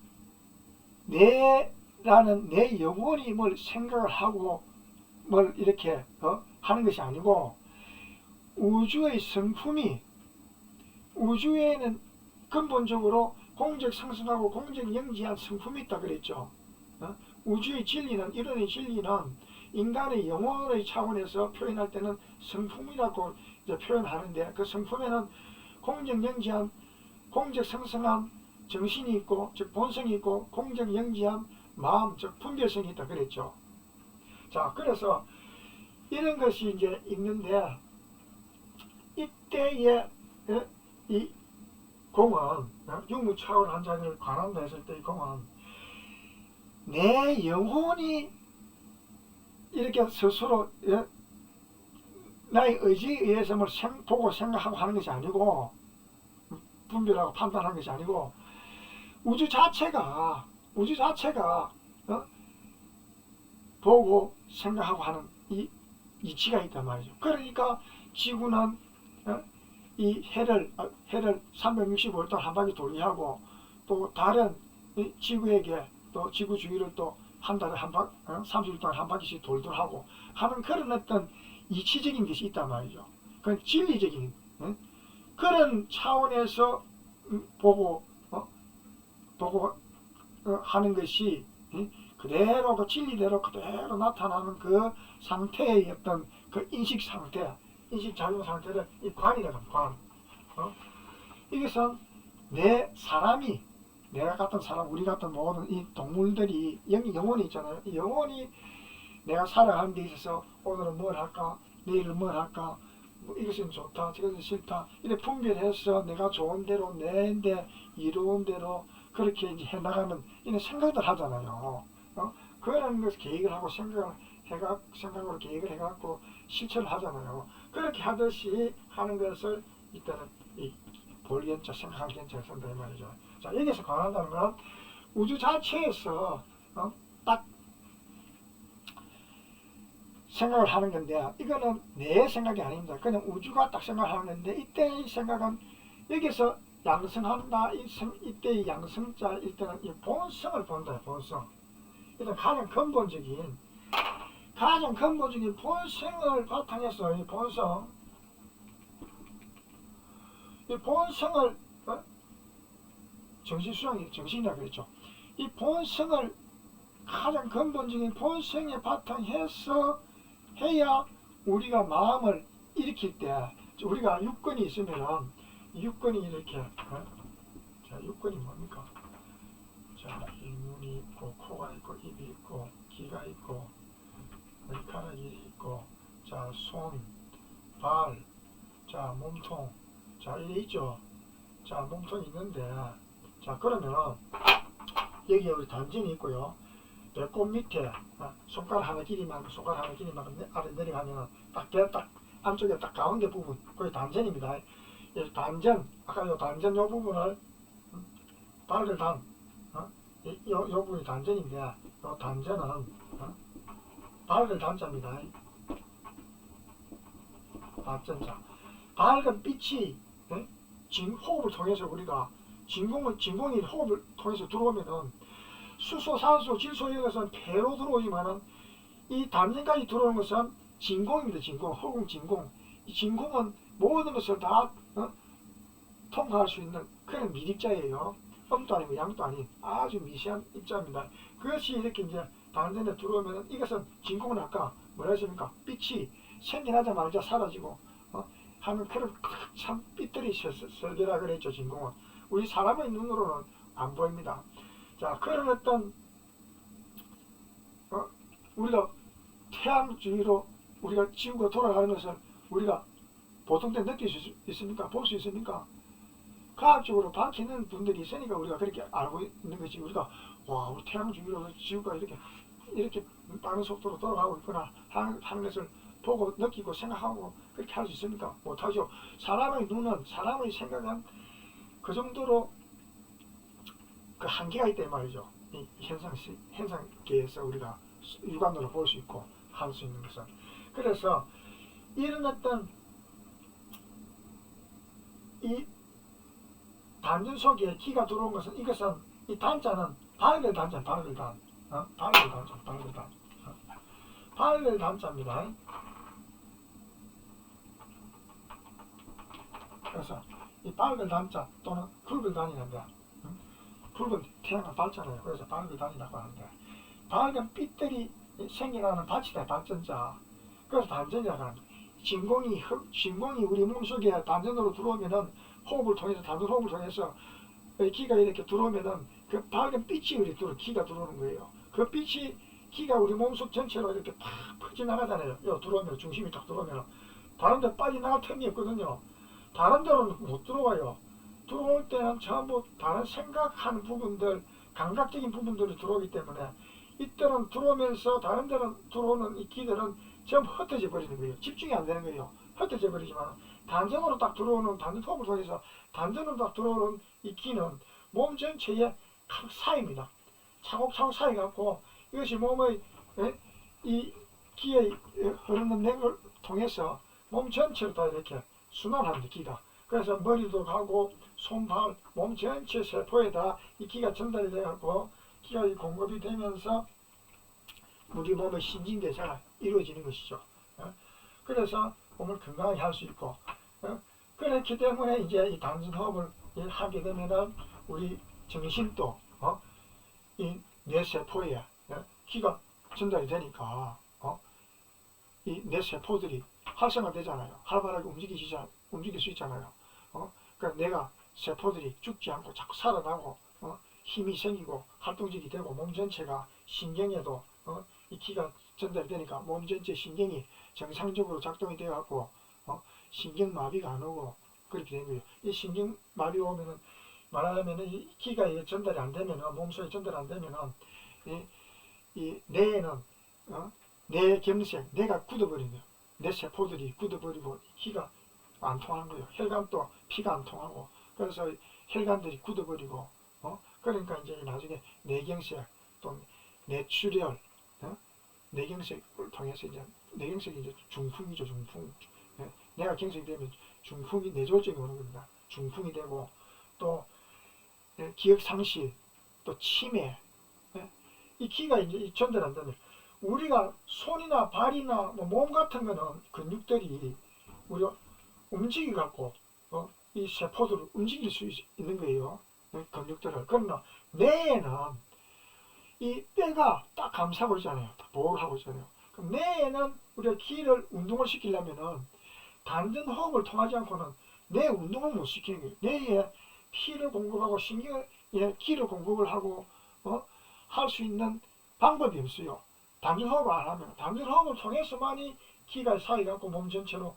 내라는 내 영혼이 뭘 생각을 하고 뭘 이렇게 하는 것이 아니고 우주의 성품이 우주에는 근본적으로 공적성성하고 공적영지한 성품이 있다 그랬죠. 우주의 진리는 이론의 진리는 인간의 영혼의 차원에서 표현할 때는 성품이라고 이제 표현하는데 그 성품에는 공적영지한 공적성성한 정신이 있고 즉 본성이 있고 공적영지한 마음 즉 분별성이 있다 그랬죠. 자 그래서 이런 것이 이제 있는데 이때에 이 공은 육무차원 한 자리를 관한다 했을 때 이 공은 내 영혼이 이렇게 스스로 나의 의지에 의해서 뭘 보고 생각하고 하는 것이 아니고 분별하고 판단하는 것이 아니고 우주 자체가 보고 생각하고 하는 이 이치가 있단 말이죠. 그러니까 지구는 이 해를 365일 동안 한 바퀴 돌게 하고 또 다른 지구에게 또 지구 주위를 또 한 달에 30일 동안 한 바퀴씩 돌도록 하고 하는 그런 어떤 이치적인 것이 있단 말이죠. 그건 진리적인 그런 차원에서 보고 하는 것이 그대로 그 진리대로 그대로 나타나는 그 상태의 어떤 그 인식 작용 상태를 이 관이라고 합니다. 이것은 내가 같은 사람, 우리 같은 모든 이 동물들이 영혼이 있잖아요. 이 영혼이 내가 살아가는 데 있어서 오늘은 뭘 할까, 내일은 뭘 할까, 뭐 이것은 좋다, 저것은 싫다, 이렇게 분별해서 내가 좋은 대로, 내인데 이로운 대로 그렇게 이제 해나가는 이런 생각들 하잖아요. 그런 것을 계획을 하고 생각으로 계획을 해갖고 실천을 하잖아요. 그렇게 하듯이 하는 것을 이때는 이 볼견자, 생각할 견자를 쓴다 이 말이죠. 자, 여기서 관한다는 건 우주 자체에서 딱 생각을 하는 건데 이거는 내 생각이 아닙니다. 그냥 우주가 딱 생각하는 건데 이때의 생각은 여기서 양성한다. 이때의 양성자 일단은 이 본성을 본다. 본성. 일단 가장 근본적인 본성을 바탕해서 이 본성을 정신이라고 그랬죠. 이 본성을 가장 근본적인 본성에 바탕해서 해야 우리가 마음을 일으킬 때 우리가 육근이 있으면은 육근이 이렇게 자 육근이 뭡니까? 자 눈이 있고 코가 있고 입이 있고 귀가 있고 머리카락이 있고 자 손, 발, 자 몸통 자 이래 있죠. 자 몸통이 있는데 자 그러면은 여기에 우리 단전이 있고요. 배꼽 밑에 손가락 하나 길이만 아래 내려가면 딱 안쪽에 딱 가운데 부분 거기 단전입니다. 이 단전 아까 요 단전 요 부분을 발을 요 부분이 단전인데 요 단전은 밝을 단자입니다. 단전자 밝은 빛이 호흡을 통해서 우리가 진공이 호흡을 통해서 들어오면은 수소, 산소, 질소 이것은 폐로 들어오지만은 이 단전까지 들어오는 것은 진공입니다. 허공 진공. 이 진공은 모든 것을 다 통과할 수 있는 그런 미립자예요. 음도 아니고 양도 아닌 아주 미세한 입자입니다. 그것이 이렇게 이제 단전에 들어오면은 이것은 진공은 아까 뭐라 했습니까? 빛이 생겨나자마자 사라지고 하는 그런 참 빛들이 설계라 그랬죠. 진공은 우리 사람의 눈으로는 안 보입니다. 자 그런 어떤 우리가 태양 주위로 우리가 지구가 돌아가는 것을 우리가 보통 때 느낄 수 있습니까? 볼 수 있습니까? 과학적으로 밝히는 분들이 있으니까 우리가 그렇게 알고 있는 거지. 우리가 와, 우리 태양 주위로 지구가 이렇게 빠른 속도로 돌아가고 있구나 하는 것을 보고 느끼고 생각하고 그렇게 할 수 있습니까? 못하죠. 사람의 눈은, 사람의 생각은 그 정도로 그 한계가 있단 말이죠. 이 현상계에서 우리가 육안으로 볼 수 있고 할 수 있는 것은. 그래서 이런 어떤 이 단전 속에 기가 들어온 것은, 이것은 이 단자는 발열 단자, 발열 단, 발열 단자, 발열 단, 발열 단자입니다. 그래서 이 발열 단자 또는 붉은 단이란다. 붉은 태양은 밝잖아요. 그래서 밝은 단이라고 하는데, 밝은 빛들이 생겨나는 받치다, 발전자. 그래서 단전이라고 합니다. 진공이 우리 몸속에 단전으로 들어오면은 호흡을 통해서, 단전 호흡을 통해서 기가 이렇게 들어오면은 그 밝은 빛이 우리 기가 들어오는 거예요. 그 빛이 기가 우리 몸속 전체로 이렇게 팍 퍼져나가잖아요. 들어오면, 중심이 딱 들어오면 다른 데 빠져나갈 틈이 없거든요. 다른 데로는 못 들어와요. 들어올 때는 전부 다른 생각하는 부분들, 감각적인 부분들이 들어오기 때문에 이때는 들어오면서 다른 데는 들어오는 이 기들은 전부 흩어져 버리는 거예요. 집중이 안 되는 거예요. 흩어져 버리지만 단전으로 딱 들어오는, 단전 호흡을 통해서 단전으로 딱 들어오는 이 기는 몸 전체에 각 쌓입니다. 차곡차곡 쌓여갖고 이것이 몸의 이 기에 흐르는 냉을 통해서 몸 전체로 다 이렇게 순환합니다. 기가. 그래서 머리도 가고 손발, 몸 전체 세포에다 이 기가 전달이 돼갖고 기가 공급이 되면서 우리 몸의 신진대사가 이루어지는 것이죠. 그래서 몸을 건강하게 할 수 있고, 그렇기 때문에 이제 이 단전호흡을 하게 되면은 우리 정신도 이 뇌세포에 기가 전달이 되니까 이 뇌세포들이 활성화되잖아요. 활발하게 움직일 수 있잖아요. 그러니까 내가 세포들이 죽지 않고 자꾸 살아나고 힘이 생기고 활동적이 되고 몸 전체가 신경에도 이 기가 전달이 되니까 몸 전체 신경이 정상적으로 작동이 되어갖고 신경마비가 안 오고 그렇게 된 거예요. 이 신경마비 오면은 말하자면 이 기가 전달이 안 되면은, 몸속에 전달 안 되면은 이 뇌에는 뇌경색, 뇌가 굳어버린 거예요. 뇌 세포들이 굳어버리고 기가 안 통하는 거예요. 혈관도 피가 안 통하고, 그래서 혈관들이 굳어버리고, 그러니까 이제 나중에 뇌경색 또 뇌출혈, 뇌경색을 통해서 이제 뇌경색이 이제 중풍이죠, 중풍. 뇌가 경색이 되면 중풍이 뇌졸중이 오는 겁니다. 중풍이 되고 또 기억 상실, 또 치매, 이 기가 이제 전달 안 되면 우리가 손이나 발이나 몸 같은 거는 근육들이 우리가 움직여 갖고 이 세포들을 움직일 수 있는 거예요. 근육들을. 그러나 뇌에는 이 뼈가 딱 감싸고 있잖아요. 보호를 하고 있잖아요. 그럼 뇌에는 우리가 기를 운동을 시키려면은 단전 호흡을 통하지 않고는 뇌 운동을 못 시키는 거예요. 뇌에 피를 공급하고 신경에 기를 공급을 하고 할 수 있는 방법이 없어요. 단전 호흡을 안 하면. 단전 호흡을 통해서만이 기가 쌓여갖고 몸 전체로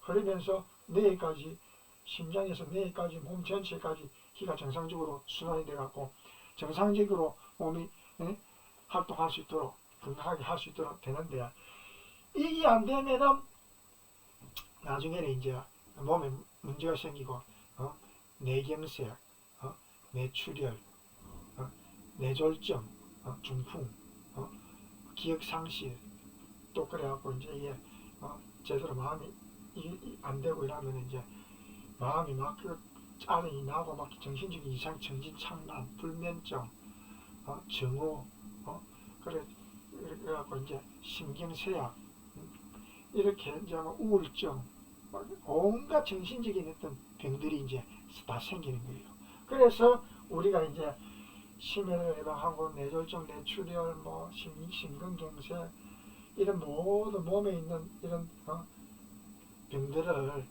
흐르면서 뇌까지, 심장에서 뇌까지, 몸 전체까지 기가 정상적으로 순환이 돼갖고 정상적으로 몸이 활동할 수 있도록, 건강하게 할 수 있도록 되는데, 이게 안 되면은 나중에는 이제 몸에 문제가 생기고 뇌경색, 뇌출혈, 뇌졸중, 중풍, 기억상실, 또 그래갖고 이제 이게 제대로 마음이 안 되고 이러면 이제 마음이 막 짜증이 나고 막 정신적인 이상, 정신착란, 불면증, 정오, 그래갖고 이제 신경쇠약, 이렇게 이제 우울증, 온갖 정신적인 어떤 병들이 이제 다 생기는 거예요. 그래서 우리가 이제 치매를 예방하고 뇌졸중, 뇌출혈, 심근경색, 이런 모든 몸에 있는 이런 병들을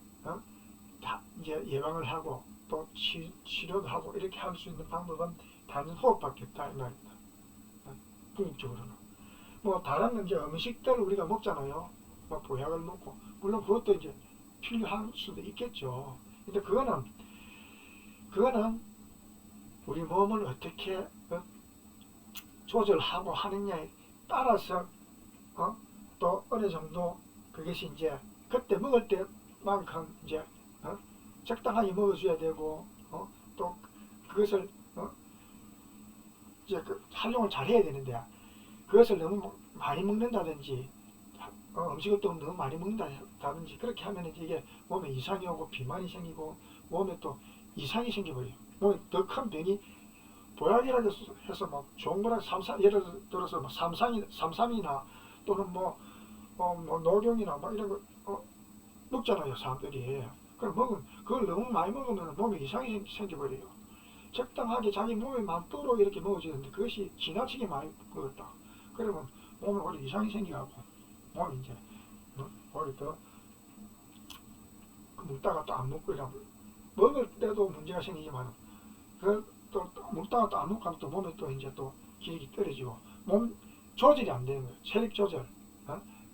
다 이제 예방을 하고 또 치료도 하고 이렇게 할 수 있는 방법은 단전 호흡밖에 없다 이 말입니다. 궁극적으로는 다른 이제 음식들을 우리가 먹잖아요. 뭐 보약을 먹고, 물론 그것도 이제 필요할 수도 있겠죠. 근데 그거는 우리 몸을 어떻게 조절하고 하느냐에 따라서 또 어느 정도 그것이 이제 그때 먹을 때만큼 이제 적당하게 먹어줘야 되고 또 그것을 이제 활용을 잘 해야 되는데 그것을 너무 많이 먹는다든지 음식을 또 너무 많이 먹는다든지 그렇게 하면 이게 몸에 이상이 오고 비만이 생기고 몸에 또 이상이 생겨버려요. 몸에 더 큰 병이 보약이라고 해서 막 좋은 거랑 예를 들어서 뭐 삼삼이나 또는 뭐 녹용이나 막 이런 거 먹잖아요, 사람들이. 그걸 너무 많이 먹으면 몸에 이상이 생겨버려요. 적당하게 자기 몸에 맞도록 이렇게 먹어줘야 되는데 그것이 지나치게 많이 먹었다. 그러면 몸에 오히려 이상이 생겨가고 몸이 이제 오히려 더 먹다가 또 안 먹고 이러면 먹을 때도 문제가 생기지만 또 먹다가 또 안 먹고 하면 또 몸에 또 이제 또 기력이 떨어지고 몸 조절이 안 되는 거예요. 체력 조절.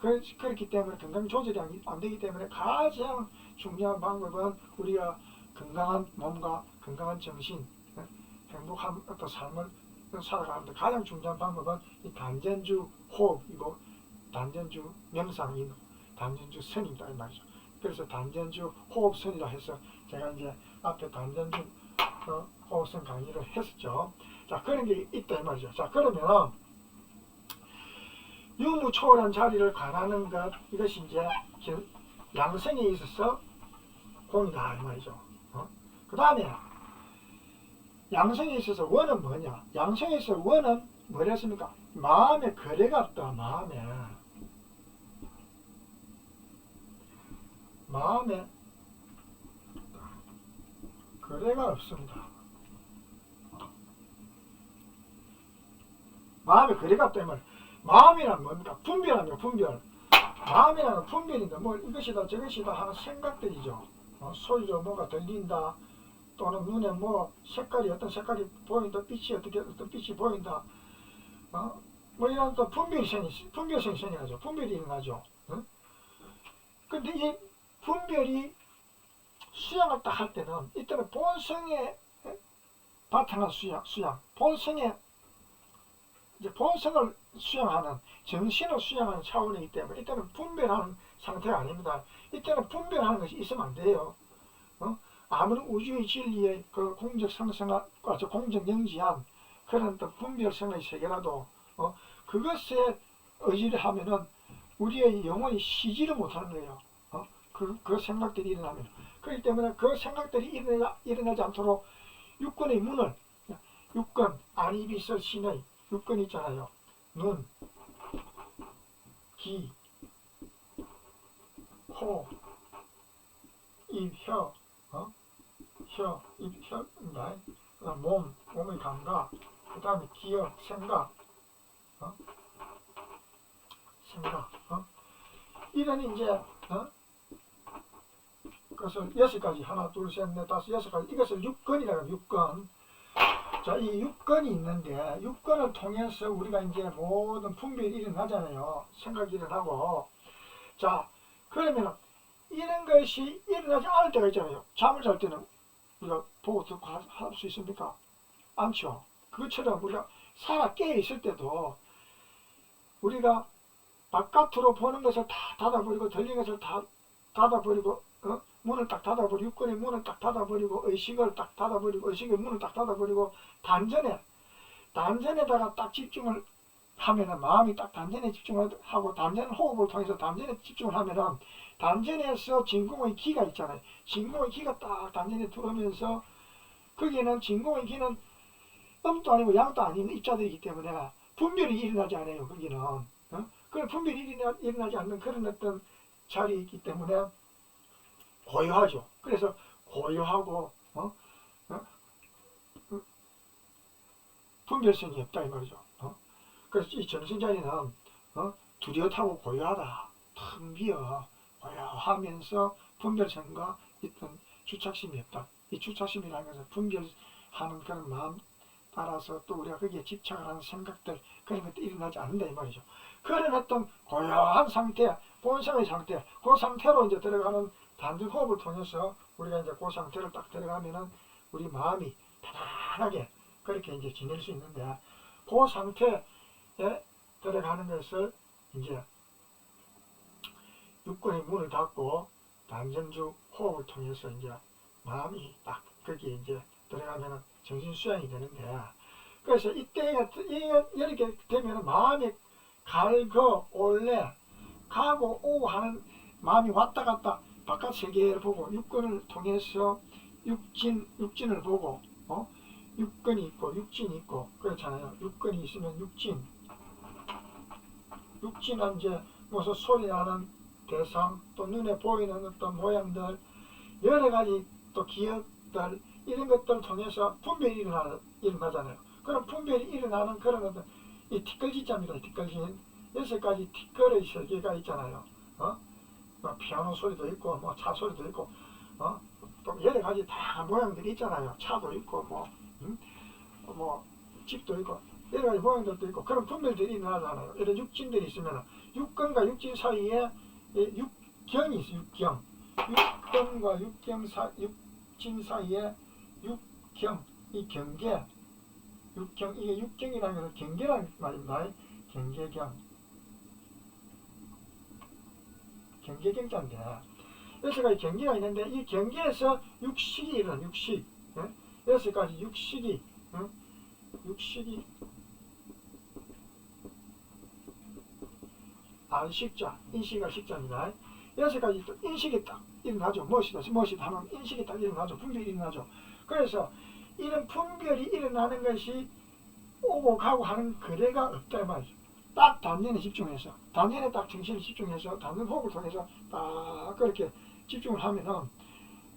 그렇기 때문에 건강 조절이 안 되기 때문에 가장 중요한 방법은 우리가 건강한 몸과 건강한 정신, 행복한 어떤 삶을 살아가는데 가장 중요한 방법은 이 단전주 호흡이고 단전주 명상이고 단전주 선이다 이 말이죠. 그래서 단전주 호흡선이라 해서 제가 이제 앞에 단전주 호흡선 강의를 했었죠. 자, 그런 게 있다 이 말이죠. 자, 그러면 유무초월한 자리를 관하는 것 이것이 이제 양성에 있어서 공이다 이 말이죠. 그 다음에 양성에 있어서 원은 뭐냐? 양성에 있어서 원은 뭐랬습니까? 마음의 거래가 없다. 마음에 거래가 없습니다. 마음의 거래가 없다 이 말. 마음이란 뭡니까? 분별하며 분별. 마음이라는 분별인데 뭐 이것이다 저것이다 하는 생각들이죠. 소리로 뭐가 들린다. 또는 눈에 뭐 어떤 색깔이 보인다. 어떤 빛이 보인다. 뭐 이런 또 분별성이 생겨나죠. 분별이 일어나죠. 근데 이 분별이 수양을 딱 할 때는 이때는 본성에 바탕한 수양. 본성을 수양하는 정신을 수양하는 차원이기 때문에 이때는 분별하는 상태가 아닙니다. 이때는 분별하는 것이 있으면 안 돼요. 아무런 우주의 진리의 그 공적 성성과 공적 영지한 그런 또 분별성의 세계라도 그것에 의지를 하면은 우리의 영혼이 쉬지를 못하는 거예요. 그 생각들이 일어나면. 그렇기 때문에 그 생각들이 일어나지 않도록 육근의 문을, 육근, 안이비설 신의 육근 있잖아요. 눈, 귀, 코, 입, 혀, 몸의 감각, 그 다음에 기억, 생각, 이런 이제, 그것을 6가지, 하나, 둘, 셋, 넷, 다섯, 6가지, 이것을 육근이라고 합니다. 육근. 자, 이 육근이 있는데, 육근을 통해서 우리가 이제 모든 분별이 일어나잖아요. 생각이 일어나고. 자, 그러면 이런 것이 일어나지 않을 때가 있잖아요. 잠을 잘 때는 우리가 보고 듣고 할 수 있습니까? 않죠. 그것처럼 우리가 살아 깨어 있을 때도 우리가 바깥으로 보는 것을 다 닫아버리고 들리는 것을 다 닫아버리고 문을 딱 닫아버리고 육근의 문을 딱 닫아버리고 의식을 딱 닫아버리고 의식의 문을 딱 닫아버리고 단전에다가 딱 집중을 하면은 마음이 딱 단전에 집중을 하고 단전 호흡을 통해서 단전에 집중을 하면은 단전에서 진공의 기가 있잖아요. 진공의 기가 딱 단전에 들어오면서 거기에는 진공의 기는 음도 아니고 양도 아닌 입자들이기 때문에 분별이 일어나지 않아요. 거기는 그런 분별이 일어나지 않는 그런 어떤 자리이기 때문에 고요하죠. 그래서 고요하고 분별성이 없다 이 말이죠. 그래서 이 정신자리는 두려하고 고요하다. 텅 비어 고요하면서 분별성과 어떤 주착심이 없다. 이 주착심이라는 것은 분별하는 그런 마음 따라서 또 우리가 거기에 집착을 하는 생각들 그런 것도 일어나지 않는다 이 말이죠. 그런 어떤 고요한 상태, 본성의 상태, 그 상태로 이제 들어가는 단전 호흡을 통해서 우리가 이제 그 상태를 딱 들어가면은 우리 마음이 편안하게 그렇게 이제 지낼 수 있는데 그 상태에 들어가는 것을 이제 육근의 문을 닫고 단전주 호흡을 통해서 이제 마음이 딱 거기에 이제 들어가면은 정신 수양이 되는데 그래서 이때 이렇게 되면 마음이 갈거 올래 가고 오고 하는 마음이 왔다 갔다 바깥 세계를 보고 육근을 통해서 육진을 보고 육근이 있고 육진이 있고 그렇잖아요. 육근이 있으면 육진은 이제 무슨 소리 나는 대상 또 눈에 보이는 어떤 모양들 여러 가지 또 기억들 이런 것들을 통해서 분별이 일어나잖아요. 그럼 분별이 일어나는 그런 어떤 이 티끌지자입니다. 티끌진 6가지 티끌의 세계가 있잖아요. 뭐 피아노 소리도 있고 뭐 차 소리도 있고 또 여러 가지 다양한 모양들이 있잖아요. 차도 있고 뭐 집도 있고 여러 가지 모양들도 있고 그런 분별들이 일어나잖아요. 이런 육진들이 있으면 육근과 육진 사이에 육경이 있어요. 육경과 육진 사이에 육경, 이 경계, 이게 육경이라는 것은 경계라는 말입니다. 경계경자인데 여섯 가지 경계가 있는데 이 경계에서 육식이 일어나 육식 6가지 육식이 안식자, 인식과 식자입니다. 6가지 또 인식이 딱 일어나죠. 무엇이다 하면 인식이 딱 일어나죠. 분별이 일어나죠. 그래서 이런 분별이 일어나는 것이 오고 가고 하는 거래가 없다 말이죠. 딱 단전에 집중해서 단전에 딱 정신을 집중해서 단전 호흡을 통해서 딱 그렇게 집중을 하면은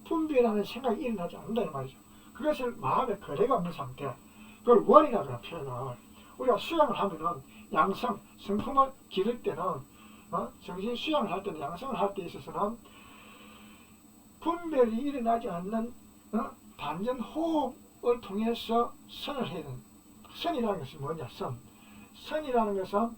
분별하는 생각이 일어나지 않는다 말이죠. 그것을 마음의 거래가 없는 상태 그걸 원이라고 표현을 우리가 수양을 하면은 양성 성품을 기를 때는 정신 수양을 할 때는 양성을 할 때 있어서는 분별이 일어나지 않는 단전 호흡을 통해서 선을 해야 된다. 선이라는 것이 뭐냐? 선이라는 것은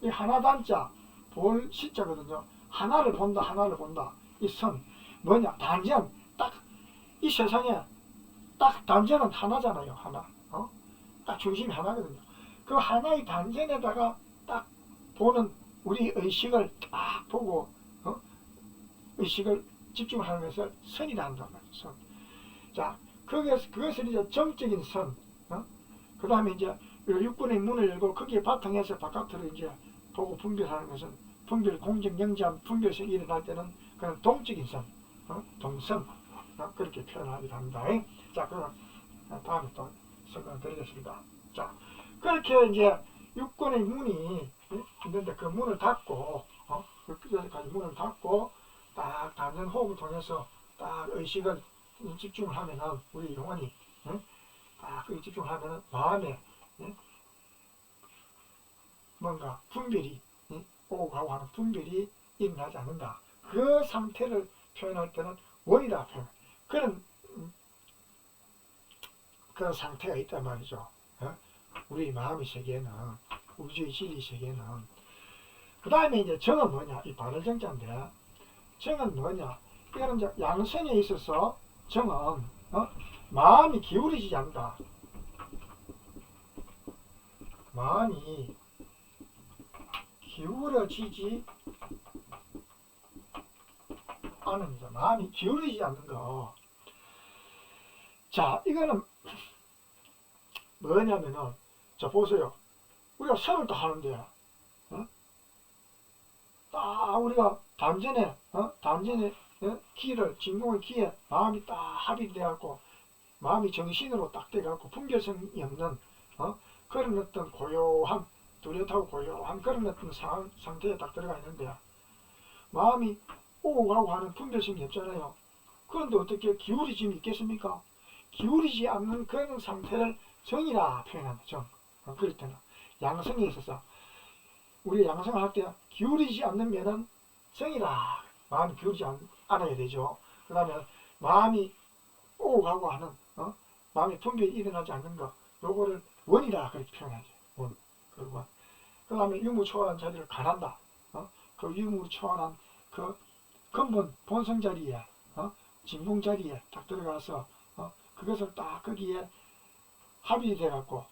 이 하나단자 볼 시자거든요. 하나를 본다. 이 선 뭐냐? 단전 딱 이 세상에 딱 단전은 하나잖아요. 하나 딱 중심이 하나거든요. 그 하나의 단전에다가 딱 보는 우리 의식을 딱 보고 의식을 집중하는 것을 선이라 한단 말이에요. 선. 자, 그것을 이제 정적인 선. 그 다음에 이제 육군의 문을 열고 거기에 바탕에서 바깥으로 이제 보고 분별하는 것은 분별, 공정, 영지함, 분별성이 일어날 때는 그런 동적인 선, 동선. 그렇게 표현하기도 합니다. 자, 그럼 다음에 또 설명을 드리겠습니다. 자, 그렇게 이제 육군의 문이 있는데 그 문을 닫고, 여기까지 문을 닫고, 딱 단전 호흡을 통해서 딱 의식을 집중을 하면은 우리 영혼이 딱 거기 집중을 하면은 마음에 뭔가 분별이 오고 가고 하는 분별이 일어나지 않는다. 그 상태를 표현할 때는 원이라 표현. 그런 상태가 있단 말이죠. 우리 마음의 세계는 우주의 진리 세계는 그 다음에 이제 정은 뭐냐? 이 바를 정자인데 정은 뭐냐? 이거는 이제 양성에 있어서 정은 마음이 기울이지 않는다. 마음이 기울어지지 않습니다. 마음이 기울이지 않는 거. 자, 이거는 뭐냐면은 자 보세요. 우리가 선을 또 하는데 딱 우리가 단전에 기를 진공의 기에 마음이 딱 합이 돼갖고 마음이 정신으로 딱 돼갖고 분별성이 없는 그런 어떤 고요함 뚜렷하고 고요한 그런 어떤 상태에 딱 들어가 있는데 마음이 오고 가고 하는 분별성이 없잖아요. 그런데 어떻게 기울이짐이 있겠습니까? 기울이지 않는 그런 상태를 정이라 표현합니다. 정. 그럴 때는 양성에 있어서 우리 양성을 할 때 기울이지 않는 면은 정이라 마음이 기울지 않아야 되죠. 그 다음에 마음이 오고 가고 하는 마음의 분별이 일어나지 않는 것, 요거를 원이라 그렇게 표현하죠. 원. 그 다음에 유무 초월한 자리를 가난다. 그 유무 초월한 그 근본 본성 자리에 진공 자리에 딱 들어가서 그것을 딱 거기에 합의이 돼갖고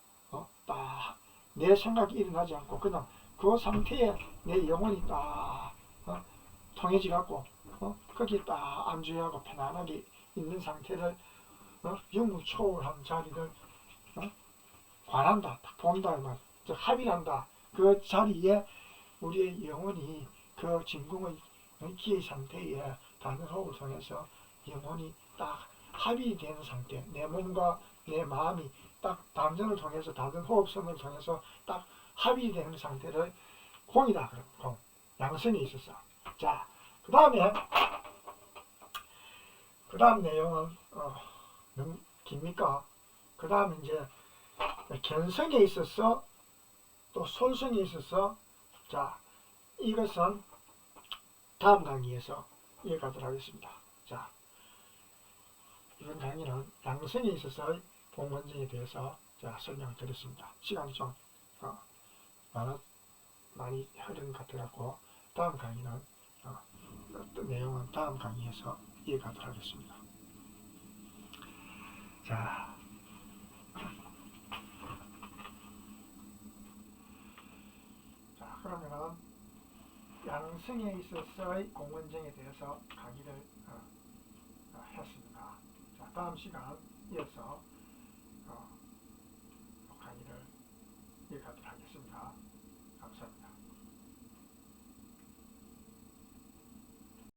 딱 내 생각이 일어나지 않고 그냥 그 상태에 내 영혼이 딱 통해지 갖고 거기에 딱 안주하고 편안하게 있는 상태를 유무 초월한 자리를 관한다, 딱 본다, 즉 합의한다. 그 자리에 우리의 영혼이 그 진공의 기의 상태에 닿는 호흡을 통해서 영혼이 딱 합의되는 상태, 내 몸과 내 마음이 딱 담전을 통해서 닿는 호흡선을 통해서 딱 합의되는 상태를 공이다. 그럼 공. 양성이 있었어. 자, 그 다음 내용은 너무 깁니까? 그 다음에 이제 견성에 있어서 또 솔성에 있어서 자, 이것은 다음 강의에서 이어가도록 하겠습니다. 자, 이번 강의는 양성에 있어서의 공원증에 대해서 제가 설명을 드렸습니다. 시간이 좀 많이 흐른 것 같아갖고 다음 강의는 어떤 내용은 다음 강의에서 이어가도록 하겠습니다. 자, 그러면은 양성에 있어서의 공원증에 대해서 강의를 했습니다. 자, 다음 시간 이어서